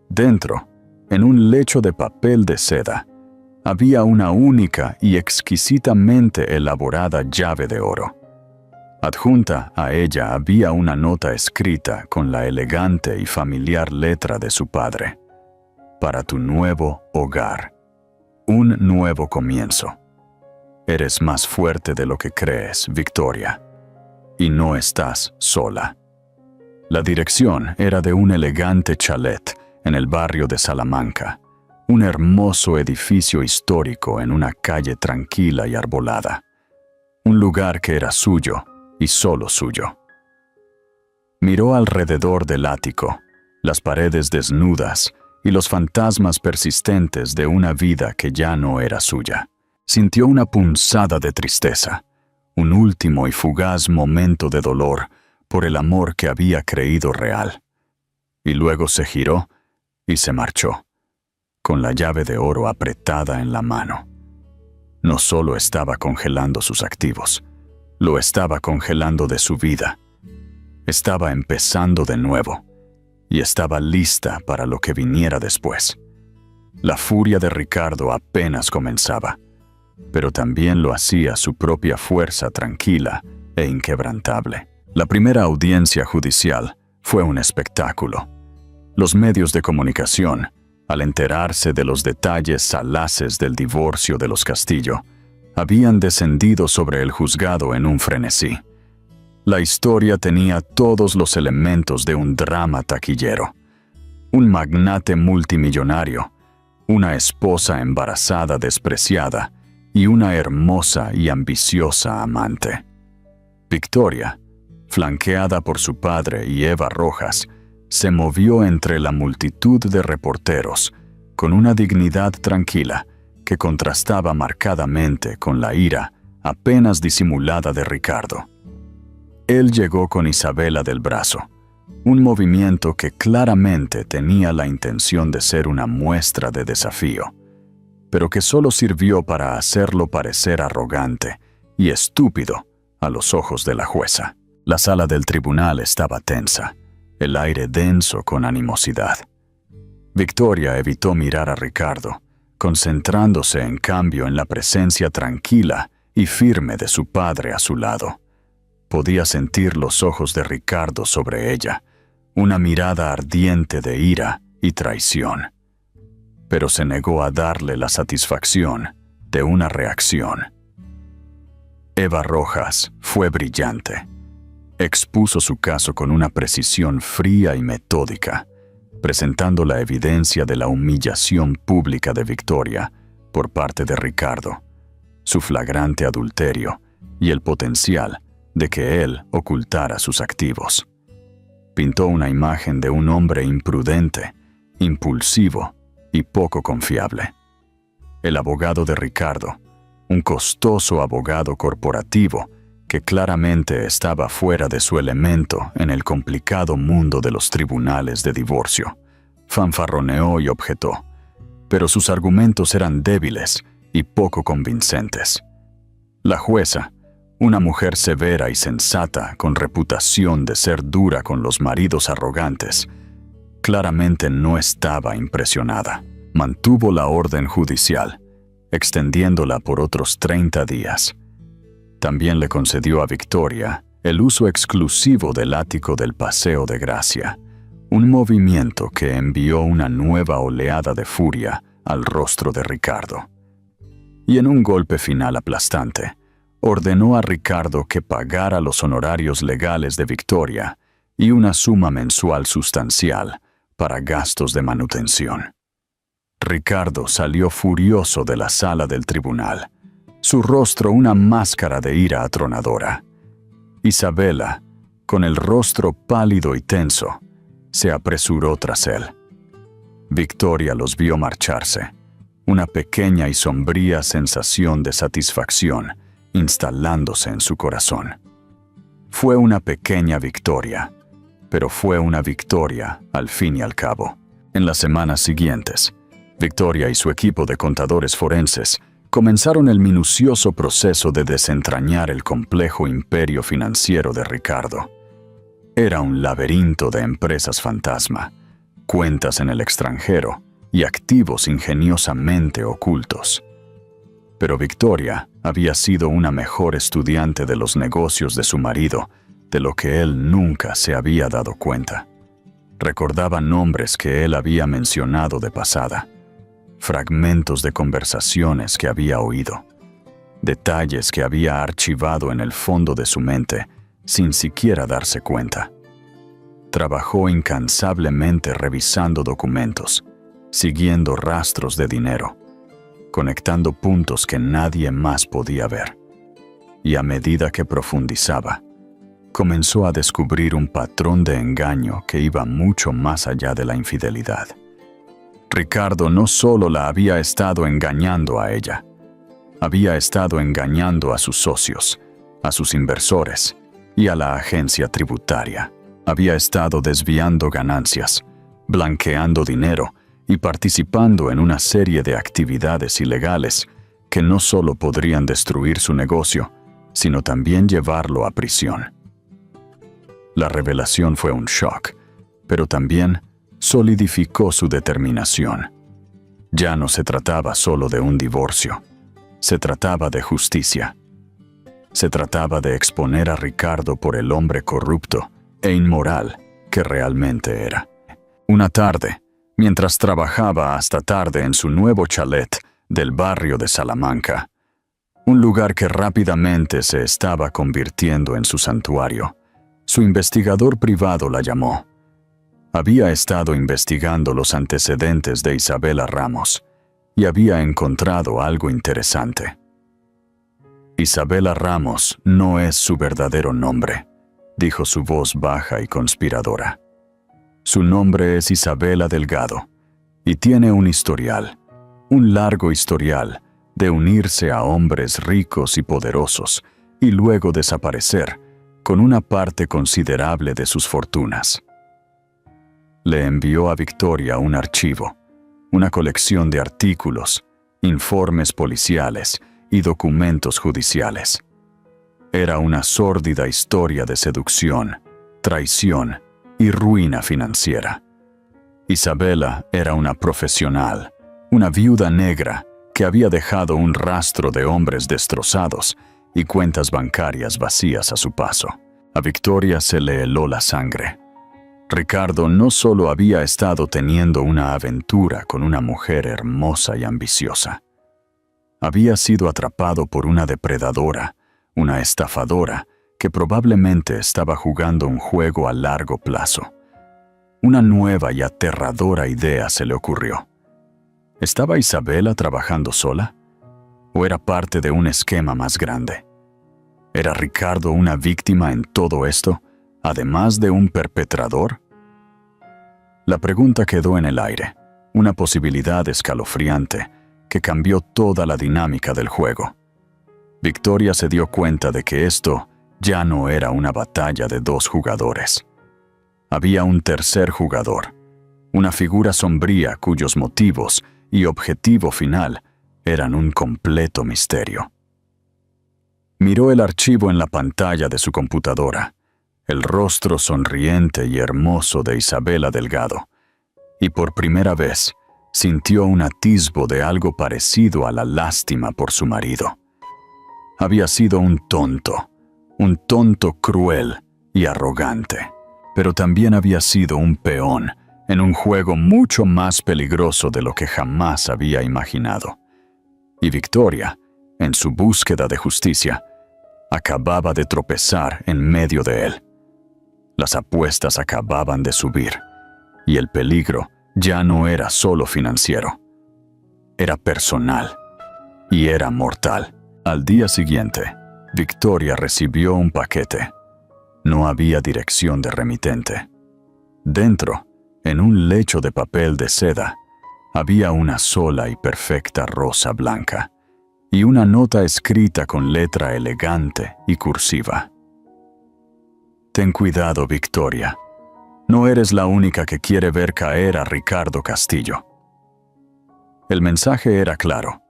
Dentro, en un lecho de papel de seda, había una única y exquisitamente elaborada llave de oro. Adjunta a ella había una nota escrita con la elegante y familiar letra de su padre. «Para tu nuevo hogar. Un nuevo comienzo. Eres más fuerte de lo que crees, Victoria. Y no estás sola». La dirección era de un elegante chalet en el barrio de Salamanca, un hermoso edificio histórico en una calle tranquila y arbolada. Un lugar que era suyo y solo suyo. Miró alrededor del ático, las paredes desnudas y los fantasmas persistentes de una vida que ya no era suya. Sintió una punzada de tristeza, un último y fugaz momento de dolor por el amor que había creído real. Y luego se giró y se marchó, con la llave de oro apretada en la mano. No solo estaba congelando sus activos, lo estaba congelando de su vida. Estaba empezando de nuevo y estaba lista para lo que viniera después. La furia de Ricardo apenas comenzaba, pero también lo hacía su propia fuerza tranquila e inquebrantable. La primera audiencia judicial fue un espectáculo. Los medios de comunicación, al enterarse de los detalles salaces del divorcio de los Castillo, habían descendido sobre el juzgado en un frenesí. La historia tenía todos los elementos de un drama taquillero. Un magnate multimillonario, una esposa embarazada despreciada y una hermosa y ambiciosa amante. Victoria, flanqueada por su padre y Eva Rojas, se movió entre la multitud de reporteros con una dignidad tranquila que contrastaba marcadamente con la ira apenas disimulada de Ricardo. Él llegó con Isabela del brazo, un movimiento que claramente tenía la intención de ser una muestra de desafío, pero que solo sirvió para hacerlo parecer arrogante y estúpido a los ojos de la jueza. La sala del tribunal estaba tensa, el aire denso con animosidad. Victoria evitó mirar a Ricardo, concentrándose en cambio en la presencia tranquila y firme de su padre a su lado. Podía sentir los ojos de Ricardo sobre ella, una mirada ardiente de ira y traición. Pero se negó a darle la satisfacción de una reacción. Eva Rojas fue brillante. Expuso su caso con una precisión fría y metódica, presentando la evidencia de la humillación pública de Victoria por parte de Ricardo, su flagrante adulterio y el potencial de que él ocultara sus activos. Pintó una imagen de un hombre imprudente, impulsivo y poco confiable. El abogado de Ricardo, un costoso abogado corporativo que claramente estaba fuera de su elemento en el complicado mundo de los tribunales de divorcio, fanfarroneó y objetó, pero sus argumentos eran débiles y poco convincentes. La jueza, una mujer severa y sensata con reputación de ser dura con los maridos arrogantes, claramente no estaba impresionada. Mantuvo la orden judicial, extendiéndola por otros 30 días. También le concedió a Victoria el uso exclusivo del ático del Paseo de Gracia, un movimiento que envió una nueva oleada de furia al rostro de Ricardo. Y en un golpe final aplastante, ordenó a Ricardo que pagara los honorarios legales de Victoria y una suma mensual sustancial para gastos de manutención. Ricardo salió furioso de la sala del tribunal, su rostro una máscara de ira atronadora. Isabela, con el rostro pálido y tenso, se apresuró tras él. Victoria los vio marcharse, una pequeña y sombría sensación de satisfacción instalándose en su corazón. Fue una pequeña victoria, pero fue una victoria al fin y al cabo. En las semanas siguientes, Victoria y su equipo de contadores forenses comenzaron el minucioso proceso de desentrañar el complejo imperio financiero de Ricardo. Era un laberinto de empresas fantasma, cuentas en el extranjero y activos ingeniosamente ocultos. Pero Victoria había sido una mejor estudiante de los negocios de su marido de lo que él nunca se había dado cuenta. Recordaba nombres que él había mencionado de pasada, fragmentos de conversaciones que había oído, detalles que había archivado en el fondo de su mente sin siquiera darse cuenta. Trabajó incansablemente revisando documentos, siguiendo rastros de dinero, conectando puntos que nadie más podía ver. Y a medida que profundizaba, comenzó a descubrir un patrón de engaño que iba mucho más allá de la infidelidad. Ricardo no solo la había estado engañando a ella, había estado engañando a sus socios, a sus inversores y a la agencia tributaria. Había estado desviando ganancias, blanqueando dinero y participando en una serie de actividades ilegales que no solo podrían destruir su negocio, sino también llevarlo a prisión. La revelación fue un shock, pero también solidificó su determinación. Ya no se trataba solo de un divorcio, se trataba de justicia. Se trataba de exponer a Ricardo por el hombre corrupto e inmoral que realmente era. Una tarde, mientras trabajaba hasta tarde en su nuevo chalet del barrio de Salamanca, un lugar que rápidamente se estaba convirtiendo en su santuario, su investigador privado la llamó. Había estado investigando los antecedentes de Isabela Ramos y había encontrado algo interesante. Isabela Ramos no es su verdadero nombre, dijo su voz baja y conspiradora. Su nombre es Isabela Delgado y tiene un historial, un largo historial de unirse a hombres ricos y poderosos y luego desaparecer con una parte considerable de sus fortunas. Le envió a Victoria un archivo, una colección de artículos, informes policiales y documentos judiciales. Era una sórdida historia de seducción, traición y ruina financiera. Isabela era una profesional, una viuda negra que había dejado un rastro de hombres destrozados y cuentas bancarias vacías a su paso. A Victoria se le heló la sangre. Ricardo no solo había estado teniendo una aventura con una mujer hermosa y ambiciosa. Había sido atrapado por una depredadora, una estafadora, que probablemente estaba jugando un juego a largo plazo. Una nueva y aterradora idea se le ocurrió. ¿Estaba Isabela trabajando sola? ¿O era parte de un esquema más grande? ¿Era Ricardo una víctima en todo esto, además de un perpetrador? La pregunta quedó en el aire, una posibilidad escalofriante que cambió toda la dinámica del juego. Victoria se dio cuenta de que esto ya no era una batalla de dos jugadores. Había un tercer jugador, una figura sombría cuyos motivos y objetivo final eran un completo misterio. Miró el archivo en la pantalla de su computadora, el rostro sonriente y hermoso de Isabela Delgado, y por primera vez sintió un atisbo de algo parecido a la lástima por su marido. Había sido un tonto cruel y arrogante, pero también había sido un peón en un juego mucho más peligroso de lo que jamás había imaginado. Y Victoria, en su búsqueda de justicia, acababa de tropezar en medio de él. Las apuestas acababan de subir, y el peligro ya no era solo financiero. Era personal, y era mortal. Al día siguiente, Victoria recibió un paquete. No había dirección de remitente. Dentro, en un lecho de papel de seda, había una sola y perfecta rosa blanca y una nota escrita con letra elegante y cursiva. Ten cuidado, Victoria. No eres la única que quiere ver caer a Ricardo Castillo. El mensaje era claro.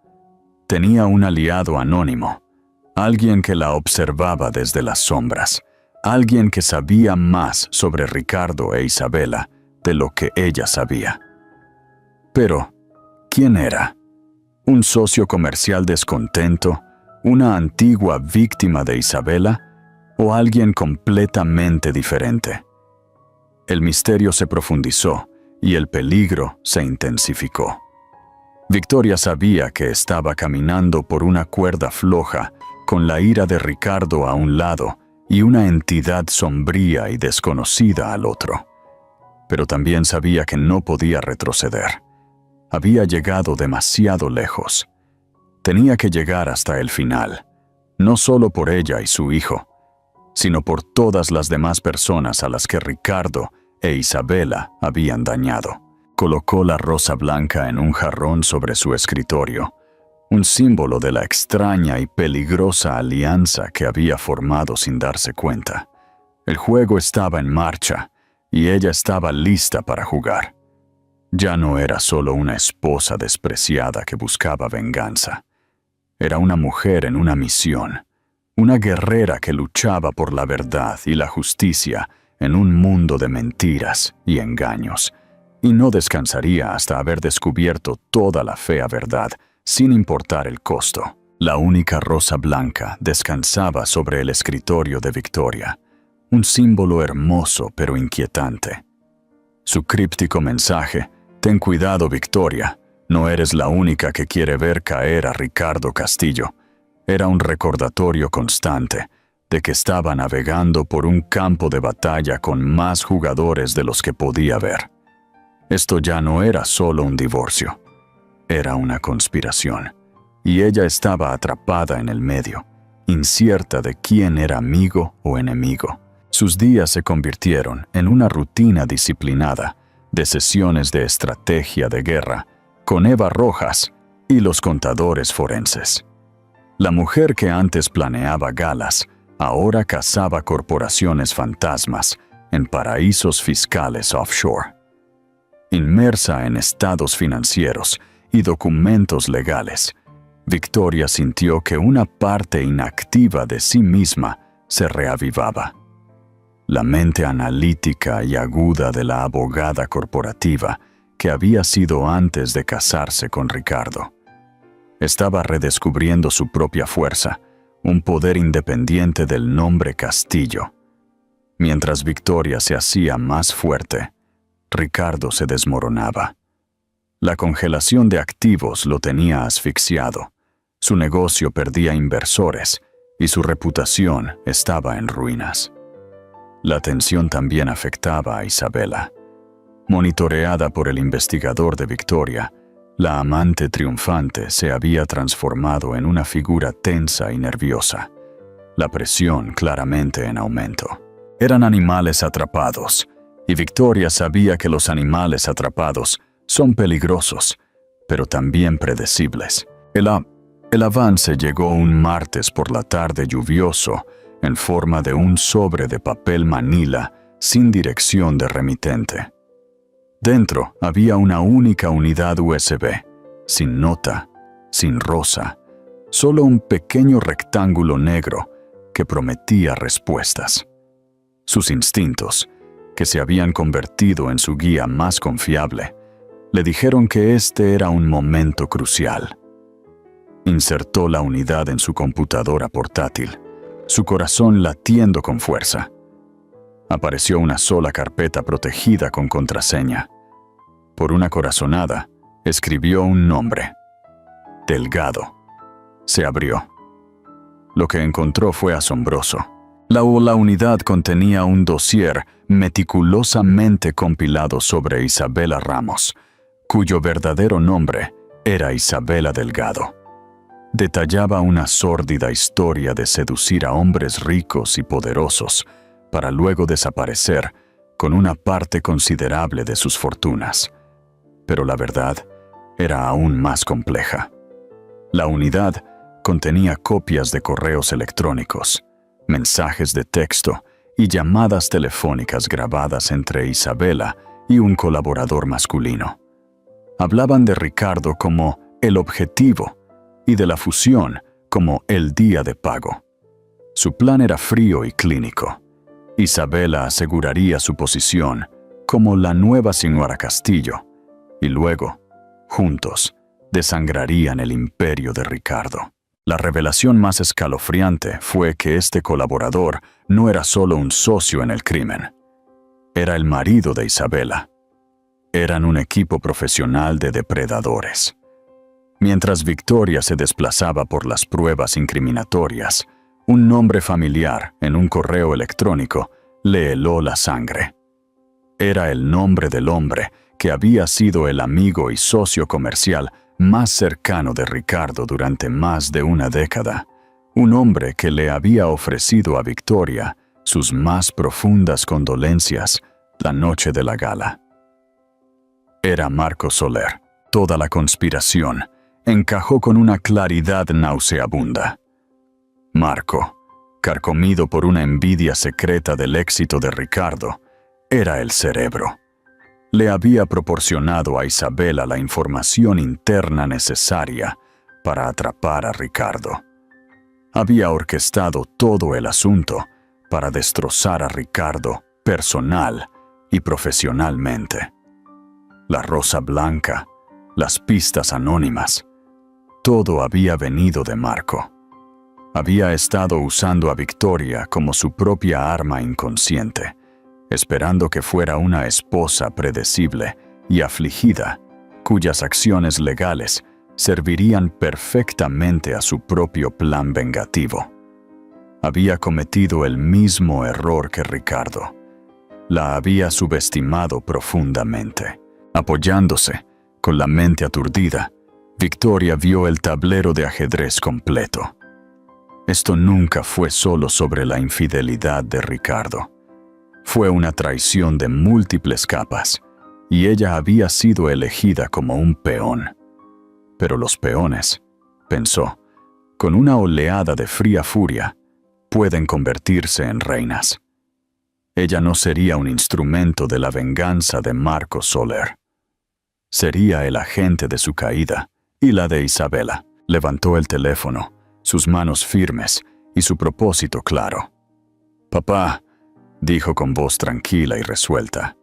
Tenía un aliado anónimo, alguien que la observaba desde las sombras, alguien que sabía más sobre Ricardo e Isabela de lo que ella sabía. Pero, ¿quién era? ¿Un socio comercial descontento? ¿Una antigua víctima de Isabela? ¿O alguien completamente diferente? El misterio se profundizó y el peligro se intensificó. Victoria sabía que estaba caminando por una cuerda floja, con la ira de Ricardo a un lado y una entidad sombría y desconocida al otro. Pero también sabía que no podía retroceder. Había llegado demasiado lejos. Tenía que llegar hasta el final, no solo por ella y su hijo, sino por todas las demás personas a las que Ricardo e Isabela habían dañado. Colocó la rosa blanca en un jarrón sobre su escritorio, un símbolo de la extraña y peligrosa alianza que había formado sin darse cuenta. El juego estaba en marcha y ella estaba lista para jugar. Ya no era solo una esposa despreciada que buscaba venganza. Era una mujer en una misión, una guerrera que luchaba por la verdad y la justicia en un mundo de mentiras y engaños, y no descansaría hasta haber descubierto toda la fea verdad, sin importar el costo. La única rosa blanca descansaba sobre el escritorio de Victoria, un símbolo hermoso pero inquietante. Su críptico mensaje: «Ten cuidado, Victoria, no eres la única que quiere ver caer a Ricardo Castillo», era un recordatorio constante de que estaba navegando por un campo de batalla con más jugadores de los que podía ver. Esto ya no era solo un divorcio, era una conspiración, y ella estaba atrapada en el medio, incierta de quién era amigo o enemigo. Sus días se convirtieron en una rutina disciplinada de sesiones de estrategia de guerra con Eva Rojas y los contadores forenses. La mujer que antes planeaba galas, ahora cazaba corporaciones fantasmas en paraísos fiscales offshore. Inmersa en estados financieros y documentos legales, Victoria sintió que una parte inactiva de sí misma se reavivaba. La mente analítica y aguda de la abogada corporativa que había sido antes de casarse con Ricardo. Estaba redescubriendo su propia fuerza, un poder independiente del nombre Castillo. Mientras Victoria se hacía más fuerte, Ricardo se desmoronaba. La congelación de activos lo tenía asfixiado, su negocio perdía inversores y su reputación estaba en ruinas. La tensión también afectaba a Isabela. Monitoreada por el investigador de Victoria, la amante triunfante se había transformado en una figura tensa y nerviosa, la presión claramente en aumento. Eran animales atrapados, y Victoria sabía que los animales atrapados son peligrosos, pero también predecibles. El avance llegó un martes por la tarde lluvioso, en forma de un sobre de papel manila sin dirección de remitente. Dentro había una única unidad USB, sin nota, sin rosa, solo un pequeño rectángulo negro que prometía respuestas. Sus instintos, que se habían convertido en su guía más confiable, le dijeron que este era un momento crucial. Insertó la unidad en su computadora portátil, su corazón latiendo con fuerza. Apareció una sola carpeta protegida con contraseña. Por una corazonada, escribió un nombre: Delgado. Se abrió. Lo que encontró fue asombroso. La unidad contenía un dossier meticulosamente compilado sobre Isabela Ramos, cuyo verdadero nombre era Isabela Delgado. Detallaba una sórdida historia de seducir a hombres ricos y poderosos para luego desaparecer con una parte considerable de sus fortunas. Pero la verdad era aún más compleja. La unidad contenía copias de correos electrónicos, mensajes de texto y llamadas telefónicas grabadas entre Isabela y un colaborador masculino. Hablaban de Ricardo como el objetivo y de la fusión como el día de pago. Su plan era frío y clínico. Isabela aseguraría su posición como la nueva señora Castillo, y luego, juntos, desangrarían el imperio de Ricardo. La revelación más escalofriante fue que este colaborador no era solo un socio en el crimen. Era el marido de Isabela. Eran un equipo profesional de depredadores. Mientras Victoria se desplazaba por las pruebas incriminatorias, un nombre familiar en un correo electrónico le heló la sangre. Era el nombre del hombre que había sido el amigo y socio comercial más cercano de Ricardo durante más de una década, un hombre que le había ofrecido a Victoria sus más profundas condolencias la noche de la gala. Era Marco Soler. Toda la conspiración encajó con una claridad nauseabunda. Marco, carcomido por una envidia secreta del éxito de Ricardo, era el cerebro. Le había proporcionado a Isabela la información interna necesaria para atrapar a Ricardo. Había orquestado todo el asunto para destrozar a Ricardo personal y profesionalmente. La rosa blanca, las pistas anónimas. Todo había venido de Marco. Había estado usando a Victoria como su propia arma inconsciente, esperando que fuera una esposa predecible y afligida, cuyas acciones legales servirían perfectamente a su propio plan vengativo. Había cometido el mismo error que Ricardo. La había subestimado profundamente. Apoyándose, con la mente aturdida, Victoria vio el tablero de ajedrez completo. Esto nunca fue solo sobre la infidelidad de Ricardo. Fue una traición de múltiples capas, y ella había sido elegida como un peón. Pero los peones, pensó, con una oleada de fría furia, pueden convertirse en reinas. Ella no sería un instrumento de la venganza de Marco Soler. Sería el agente de su caída y la de Isabela. Levantó el teléfono, sus manos firmes y su propósito claro. «Papá», dijo con voz tranquila y resuelta,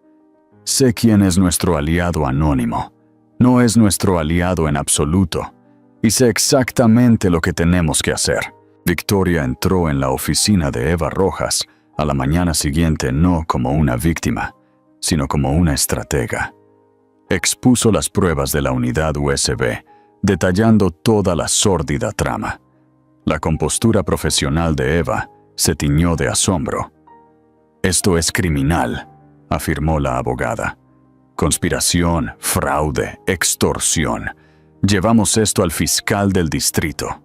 «sé quién es nuestro aliado anónimo. No es nuestro aliado en absoluto, y sé exactamente lo que tenemos que hacer». Victoria entró en la oficina de Eva Rojas a la mañana siguiente no como una víctima, sino como una estratega. Expuso las pruebas de la unidad USB, detallando toda la sórdida trama. La compostura profesional de Eva se tiñó de asombro. «Esto es criminal», afirmó la abogada. «Conspiración, fraude, extorsión. Llevamos esto al fiscal del distrito».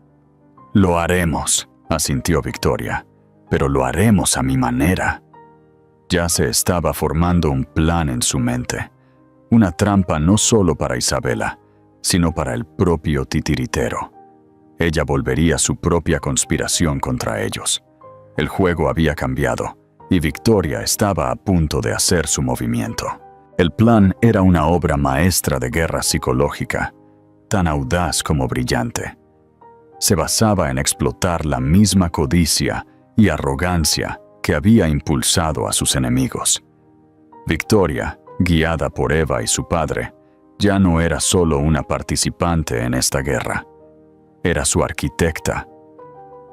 «Lo haremos», asintió Victoria, «pero lo haremos a mi manera». Ya se estaba formando un plan en su mente. Una trampa no solo para Isabela, sino para el propio titiritero. Ella volvería su propia conspiración contra ellos. El juego había cambiado, y Victoria estaba a punto de hacer su movimiento. El plan era una obra maestra de guerra psicológica, tan audaz como brillante. Se basaba en explotar la misma codicia y arrogancia que había impulsado a sus enemigos. Victoria, guiada por Eva y su padre, ya no era solo una participante en esta guerra. Era su arquitecta.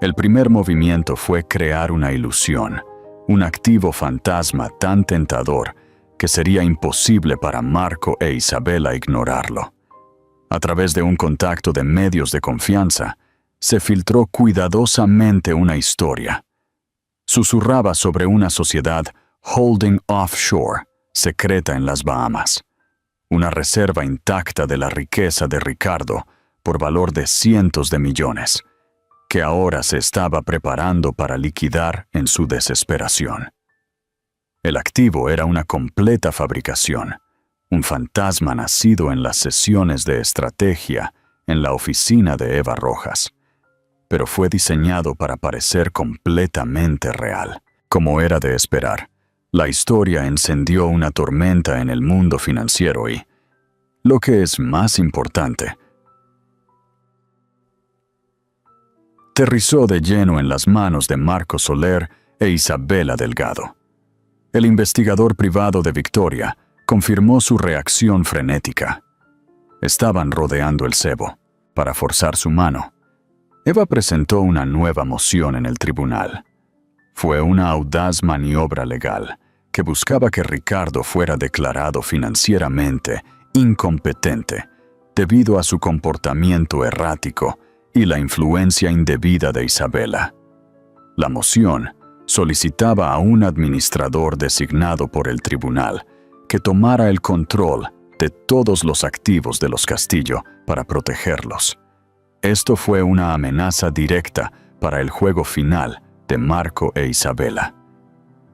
El primer movimiento fue crear una ilusión, un activo fantasma tan tentador que sería imposible para Marco e Isabela ignorarlo. A través de un contacto de medios de confianza, se filtró cuidadosamente una historia. Susurraba sobre una sociedad holding offshore, secreta en las Bahamas. Una reserva intacta de la riqueza de Ricardo por valor de cientos de millones, que ahora se estaba preparando para liquidar en su desesperación. El activo era una completa fabricación, un fantasma nacido en las sesiones de estrategia en la oficina de Eva Rojas, pero fue diseñado para parecer completamente real. Como era de esperar, la historia encendió una tormenta en el mundo financiero y, lo que es más importante, aterrizó de lleno en las manos de Marco Soler e Isabela Delgado. El investigador privado de Victoria confirmó su reacción frenética. Estaban rodeando el cebo, para forzar su mano. Eva presentó una nueva moción en el tribunal. Fue una audaz maniobra legal que buscaba que Ricardo fuera declarado financieramente incompetente debido a su comportamiento errático y la influencia indebida de Isabela. La moción solicitaba a un administrador designado por el tribunal que tomara el control de todos los activos de los Castillo para protegerlos. Esto fue una amenaza directa para el juego final de Marco e Isabela.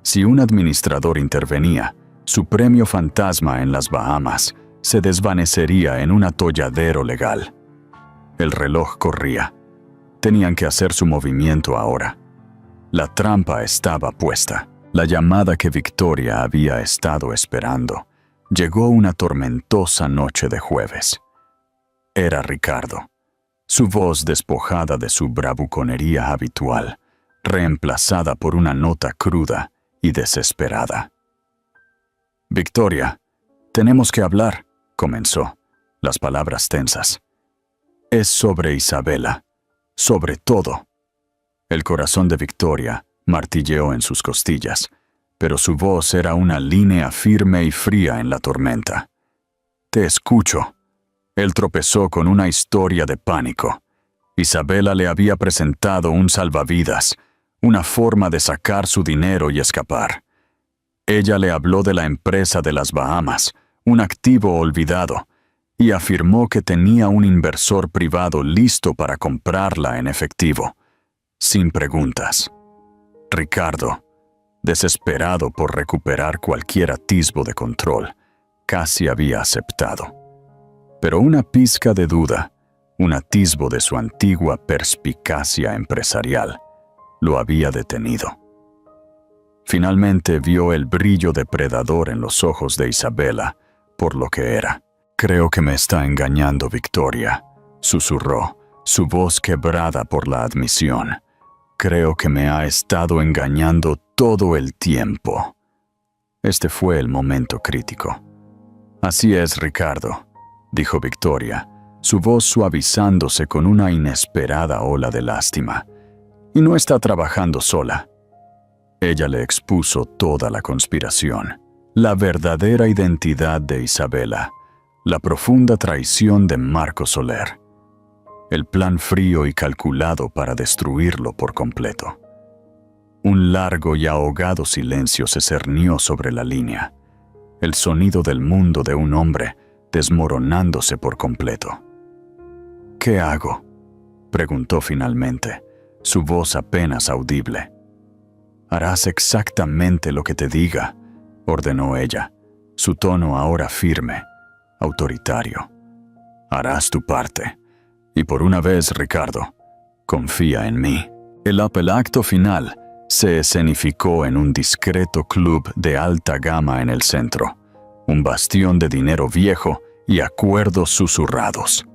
Si un administrador intervenía, su premio fantasma en las Bahamas se desvanecería en un atolladero legal. El reloj corría. Tenían que hacer su movimiento ahora. La trampa estaba puesta. La llamada que Victoria había estado esperando llegó una tormentosa noche de jueves. Era Ricardo. Su voz despojada de su bravuconería habitual, reemplazada por una nota cruda y desesperada. «Victoria, tenemos que hablar», comenzó, las palabras tensas. Es sobre Isabela, sobre todo. El corazón de Victoria martilleó en sus costillas, pero su voz era una línea firme y fría en la tormenta. Te escucho. Él tropezó con una historia de pánico. Isabela le había presentado un salvavidas, una forma de sacar su dinero y escapar. Ella le habló de la empresa de las Bahamas, un activo olvidado, y afirmó que tenía un inversor privado listo para comprarla en efectivo, sin preguntas. Ricardo, desesperado por recuperar cualquier atisbo de control, casi había aceptado. Pero una pizca de duda, un atisbo de su antigua perspicacia empresarial, lo había detenido. Finalmente vio el brillo depredador en los ojos de Isabela, por lo que era. «Creo que me está engañando, Victoria», susurró, su voz quebrada por la admisión. «Creo que me ha estado engañando todo el tiempo». Este fue el momento crítico. «Así es, Ricardo», dijo Victoria, su voz suavizándose con una inesperada ola de lástima. «Y no está trabajando sola». Ella le expuso toda la conspiración, la verdadera identidad de Isabela, la profunda traición de Marco Soler, el plan frío y calculado para destruirlo por completo. Un largo y ahogado silencio se cernió sobre la línea, el sonido del mundo de un hombre desmoronándose por completo. «¿Qué hago?», preguntó finalmente, su voz apenas audible. «Harás exactamente lo que te diga», ordenó ella, su tono ahora firme, autoritario. «Harás tu parte. Y por una vez, Ricardo, confía en mí». El acto final se escenificó en un discreto club de alta gama en el centro, un bastión de dinero viejo y acuerdos susurrados.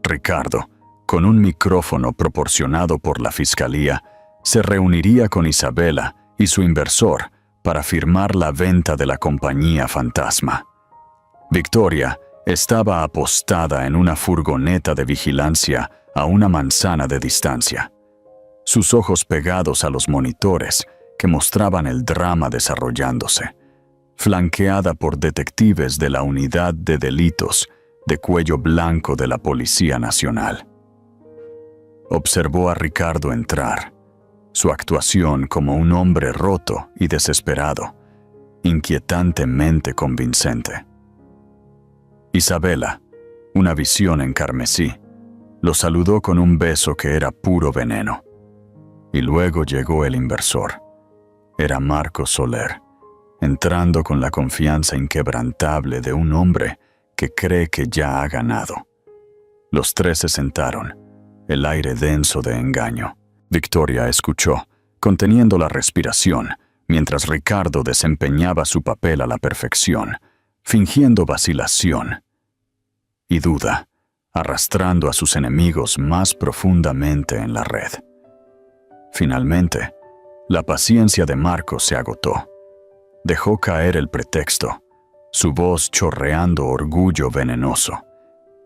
Ricardo, con un micrófono proporcionado por la fiscalía, se reuniría con Isabela y su inversor para firmar la venta de la compañía fantasma. Victoria estaba apostada en una furgoneta de vigilancia a una manzana de distancia, sus ojos pegados a los monitores que mostraban el drama desarrollándose, flanqueada por detectives de la Unidad de Delitos de Cuello Blanco de la Policía Nacional. Observó a Ricardo entrar, su actuación como un hombre roto y desesperado, inquietantemente convincente. Isabela, una visión en carmesí, lo saludó con un beso que era puro veneno. Y luego llegó el inversor. Era Marco Soler, entrando con la confianza inquebrantable de un hombre que cree que ya ha ganado. Los tres se sentaron, el aire denso de engaño. Victoria escuchó, conteniendo la respiración, mientras Ricardo desempeñaba su papel a la perfección, fingiendo vacilación y duda, arrastrando a sus enemigos más profundamente en la red. Finalmente, la paciencia de Marco se agotó. Dejó caer el pretexto, su voz chorreando orgullo venenoso,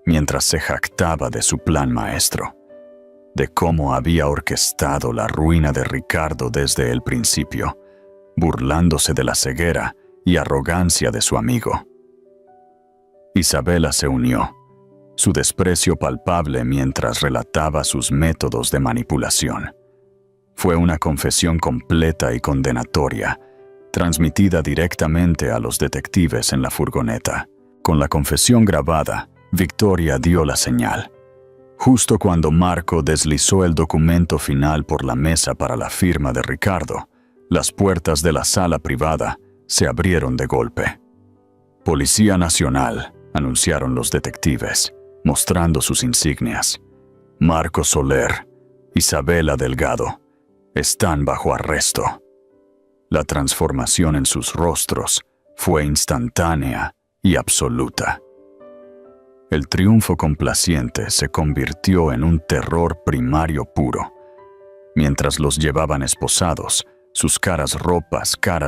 mientras se jactaba de su plan maestro, de cómo había orquestado la ruina de Ricardo desde el principio, burlándose de la ceguera y arrogancia de su amigo. Isabela se unió, su desprecio palpable mientras relataba sus métodos de manipulación. Fue una confesión completa y condenatoria, transmitida directamente a los detectives en la furgoneta. Con la confesión grabada, Victoria dio la señal. Justo cuando Marco deslizó el documento final por la mesa para la firma de Ricardo, las puertas de la sala privada se abrieron de golpe. «Policía Nacional», anunciaron los detectives, mostrando sus insignias. «Marco Soler, Isabela Delgado, están bajo arresto». La transformación en sus rostros fue instantánea y absoluta. El triunfo complaciente se convirtió en un terror primario puro. Mientras los llevaban esposados, sus caras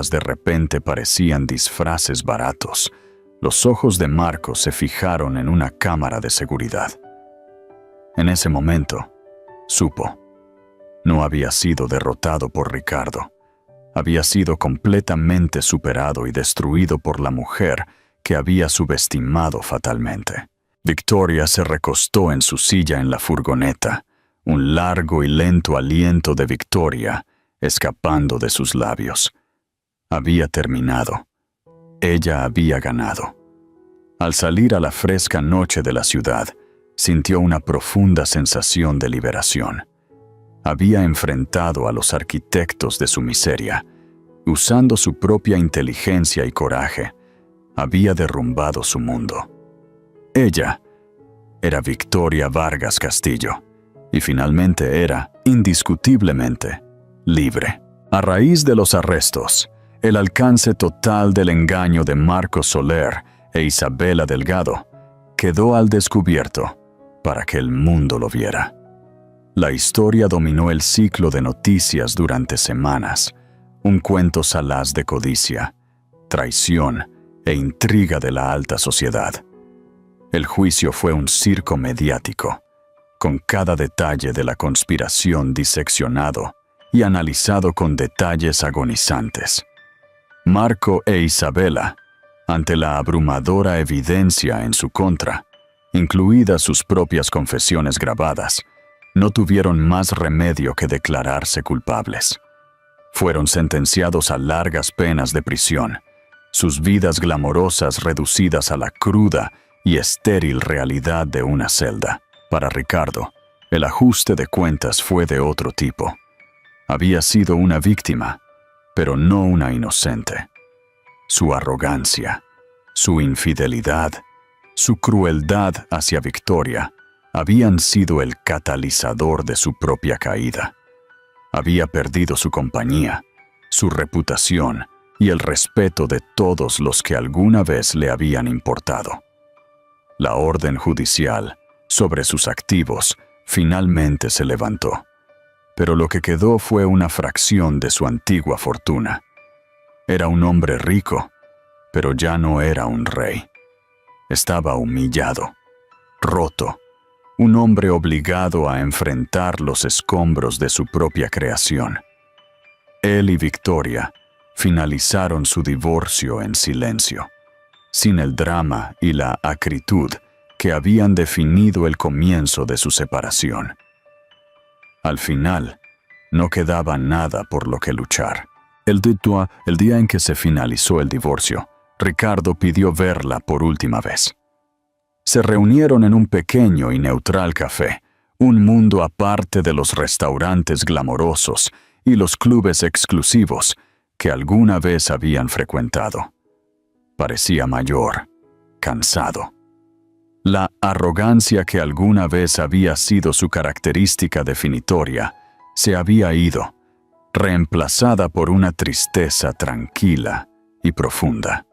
de repente parecían disfraces baratos. Los ojos de Marco se fijaron en una cámara de seguridad. En ese momento, supo. No había sido derrotado por Ricardo. Había sido completamente superado y destruido por la mujer que había subestimado fatalmente. Victoria se recostó en su silla en la furgoneta, un largo y lento aliento de victoria escapando de sus labios. Había terminado. Ella había ganado. Al salir a la fresca noche de la ciudad, sintió una profunda sensación de liberación. Había enfrentado a los arquitectos de su miseria. Usando su propia inteligencia y coraje, había derrumbado su mundo. Ella era Victoria Vargas Castillo, y finalmente era, indiscutiblemente, libre. A raíz de los arrestos, el alcance total del engaño de Marcos Soler e Isabela Delgado quedó al descubierto para que el mundo lo viera. La historia dominó el ciclo de noticias durante semanas, un cuento salaz de codicia, traición e intriga de la alta sociedad. El juicio fue un circo mediático, con cada detalle de la conspiración diseccionado y analizado con detalles agonizantes. Marco e Isabela, ante la abrumadora evidencia en su contra, incluidas sus propias confesiones grabadas, no tuvieron más remedio que declararse culpables. Fueron sentenciados a largas penas de prisión, sus vidas glamorosas reducidas a la cruda y estéril realidad de una celda. Para Ricardo, el ajuste de cuentas fue de otro tipo. Había sido una víctima, pero no una inocente. Su arrogancia, su infidelidad, su crueldad hacia Victoria habían sido el catalizador de su propia caída. Había perdido su compañía, su reputación y el respeto de todos los que alguna vez le habían importado. La orden judicial sobre sus activos finalmente se levantó, pero lo que quedó fue una fracción de su antigua fortuna. Era un hombre rico, pero ya no era un rey. Estaba humillado, roto, un hombre obligado a enfrentar los escombros de su propia creación. Él y Victoria finalizaron su divorcio en silencio, sin el drama y la acritud que habían definido el comienzo de su separación. Al final, no quedaba nada por lo que luchar. El día en que se finalizó el divorcio, Ricardo pidió verla por última vez. Se reunieron en un pequeño y neutral café, un mundo aparte de los restaurantes glamorosos y los clubes exclusivos que alguna vez habían frecuentado. Parecía mayor, cansado. La arrogancia que alguna vez había sido su característica definitoria se había ido, reemplazada por una tristeza tranquila y profunda.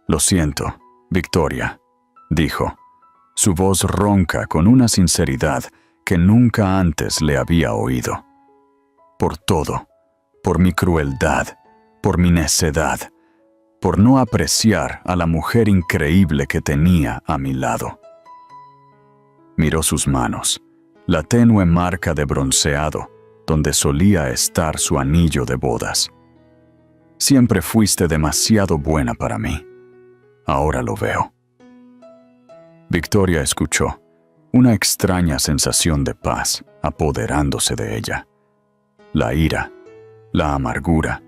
«Lo siento, Victoria», dijo, su voz ronca con una sinceridad que nunca antes le había oído. «Por todo, por mi crueldad, por mi necedad, por no apreciar a la mujer increíble que tenía a mi lado». Miró sus manos, la tenue marca de bronceado donde solía estar su anillo de bodas. «Siempre fuiste demasiado buena para mí. Ahora lo veo». Victoria escuchó, una extraña sensación de paz apoderándose de ella. La ira, la amargura,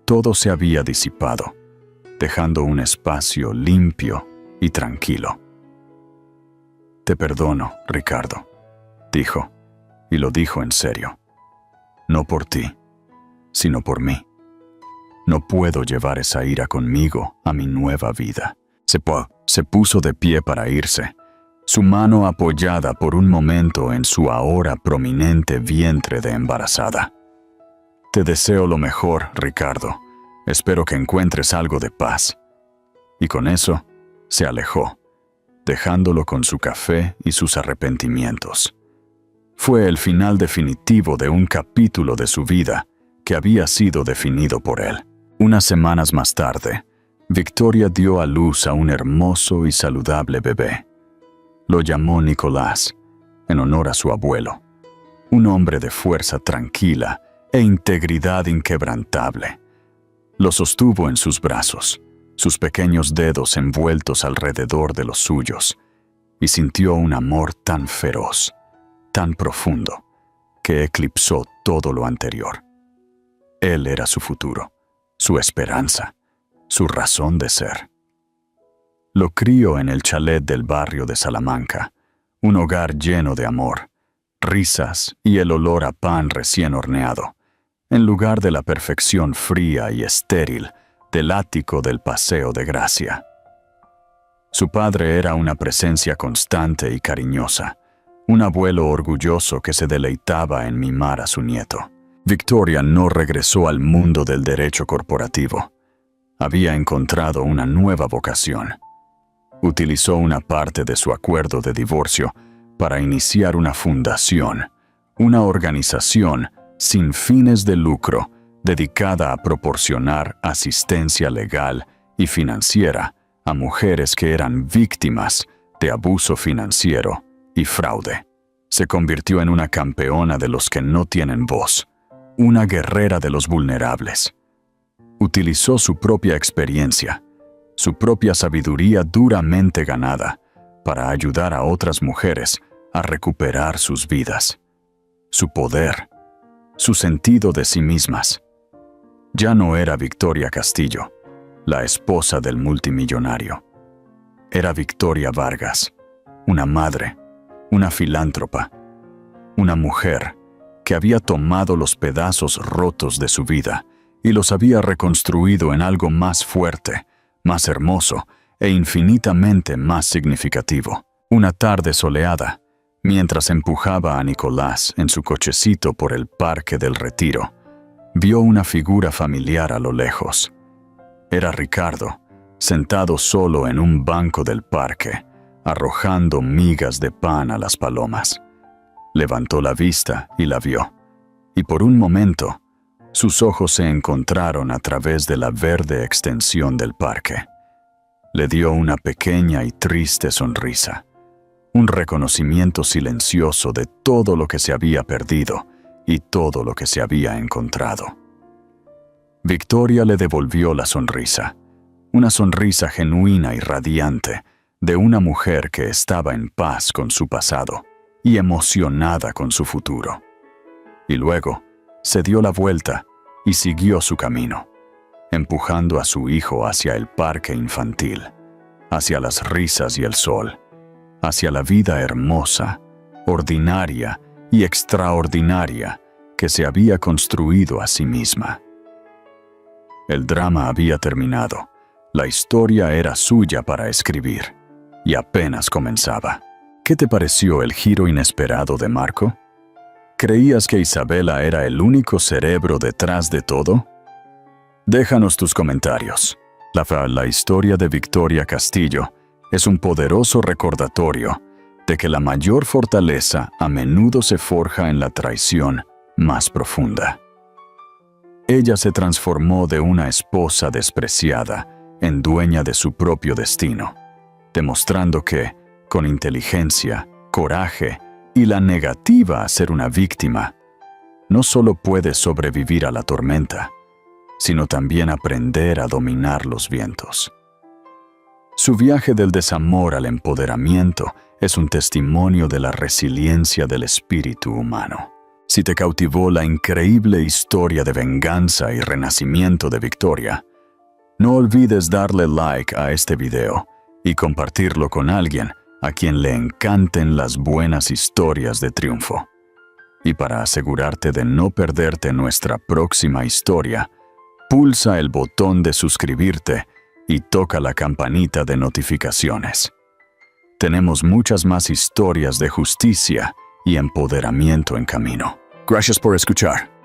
todo se había disipado, dejando un espacio limpio y tranquilo. «Te perdono, Ricardo», dijo, y lo dijo en serio. «No por ti, sino por mí. No puedo llevar esa ira conmigo a mi nueva vida». Se puso de pie para irse, su mano apoyada por un momento en su ahora prominente vientre de embarazada. «Te deseo lo mejor, Ricardo. Espero que encuentres algo de paz». Y con eso, se alejó, dejándolo con su café y sus arrepentimientos. Fue el final definitivo de un capítulo de su vida que había sido definido por él. Unas semanas más tarde, Victoria dio a luz a un hermoso y saludable bebé. Lo llamó Nicolás, en honor a su abuelo, un hombre de fuerza tranquila e integridad inquebrantable. Lo sostuvo en sus brazos, sus pequeños dedos envueltos alrededor de los suyos, y sintió un amor tan feroz, tan profundo, que eclipsó todo lo anterior. Él era su futuro, su esperanza, su razón de ser. Lo crió en el chalet del barrio de Salamanca, un hogar lleno de amor, risas y el olor a pan recién horneado, en lugar de la perfección fría y estéril del ático del Paseo de Gracia. Su padre era una presencia constante y cariñosa, un abuelo orgulloso que se deleitaba en mimar a su nieto. Victoria no regresó al mundo del derecho corporativo. Había encontrado una nueva vocación. Utilizó una parte de su acuerdo de divorcio para iniciar una fundación, una organización sin fines de lucro dedicada a proporcionar asistencia legal y financiera a mujeres que eran víctimas de abuso financiero y fraude. Se convirtió en una campeona de los que no tienen voz, una guerrera de los vulnerables. Utilizó su propia experiencia, su propia sabiduría duramente ganada, para ayudar a otras mujeres a recuperar sus vidas, su poder, su sentido de sí mismas. Ya no era Victoria Castillo, la esposa del multimillonario. Era Victoria Vargas, una madre, una filántropa, una mujer que había tomado los pedazos rotos de su vida y los había reconstruido en algo más fuerte, más hermoso e infinitamente más significativo. Una tarde soleada, mientras empujaba a Nicolás en su cochecito por el Parque del Retiro, vio una figura familiar a lo lejos. Era Ricardo, sentado solo en un banco del parque, arrojando migas de pan a las palomas. Levantó la vista y la vio, y por un momento, sus ojos se encontraron a través de la verde extensión del parque. Le dio una pequeña y triste sonrisa, un reconocimiento silencioso de todo lo que se había perdido y todo lo que se había encontrado. Victoria le devolvió la sonrisa, una sonrisa genuina y radiante de una mujer que estaba en paz con su pasado y emocionada con su futuro. Y luego se dio la vuelta y siguió su camino, empujando a su hijo hacia el parque infantil, hacia las risas y el sol, hacia la vida hermosa, ordinaria y extraordinaria que se había construido a sí misma. El drama había terminado, la historia era suya para escribir, y apenas comenzaba. ¿Qué te pareció el giro inesperado de Marco? ¿Creías que Isabela era el único cerebro detrás de todo? Déjanos tus comentarios. La historia de Victoria Castillo es un poderoso recordatorio de que la mayor fortaleza a menudo se forja en la traición más profunda. Ella se transformó de una esposa despreciada en dueña de su propio destino, demostrando que, con inteligencia, coraje y la negativa a ser una víctima, no solo puedes sobrevivir a la tormenta, sino también aprender a dominar los vientos. Su viaje del desamor al empoderamiento es un testimonio de la resiliencia del espíritu humano. Si te cautivó la increíble historia de venganza y renacimiento de Victoria, no olvides darle like a este video y compartirlo con alguien a quien le encanten las buenas historias de triunfo. Y para asegurarte de no perderte nuestra próxima historia, pulsa el botón de suscribirte y toca la campanita de notificaciones. Tenemos muchas más historias de justicia y empoderamiento en camino. Gracias por escuchar.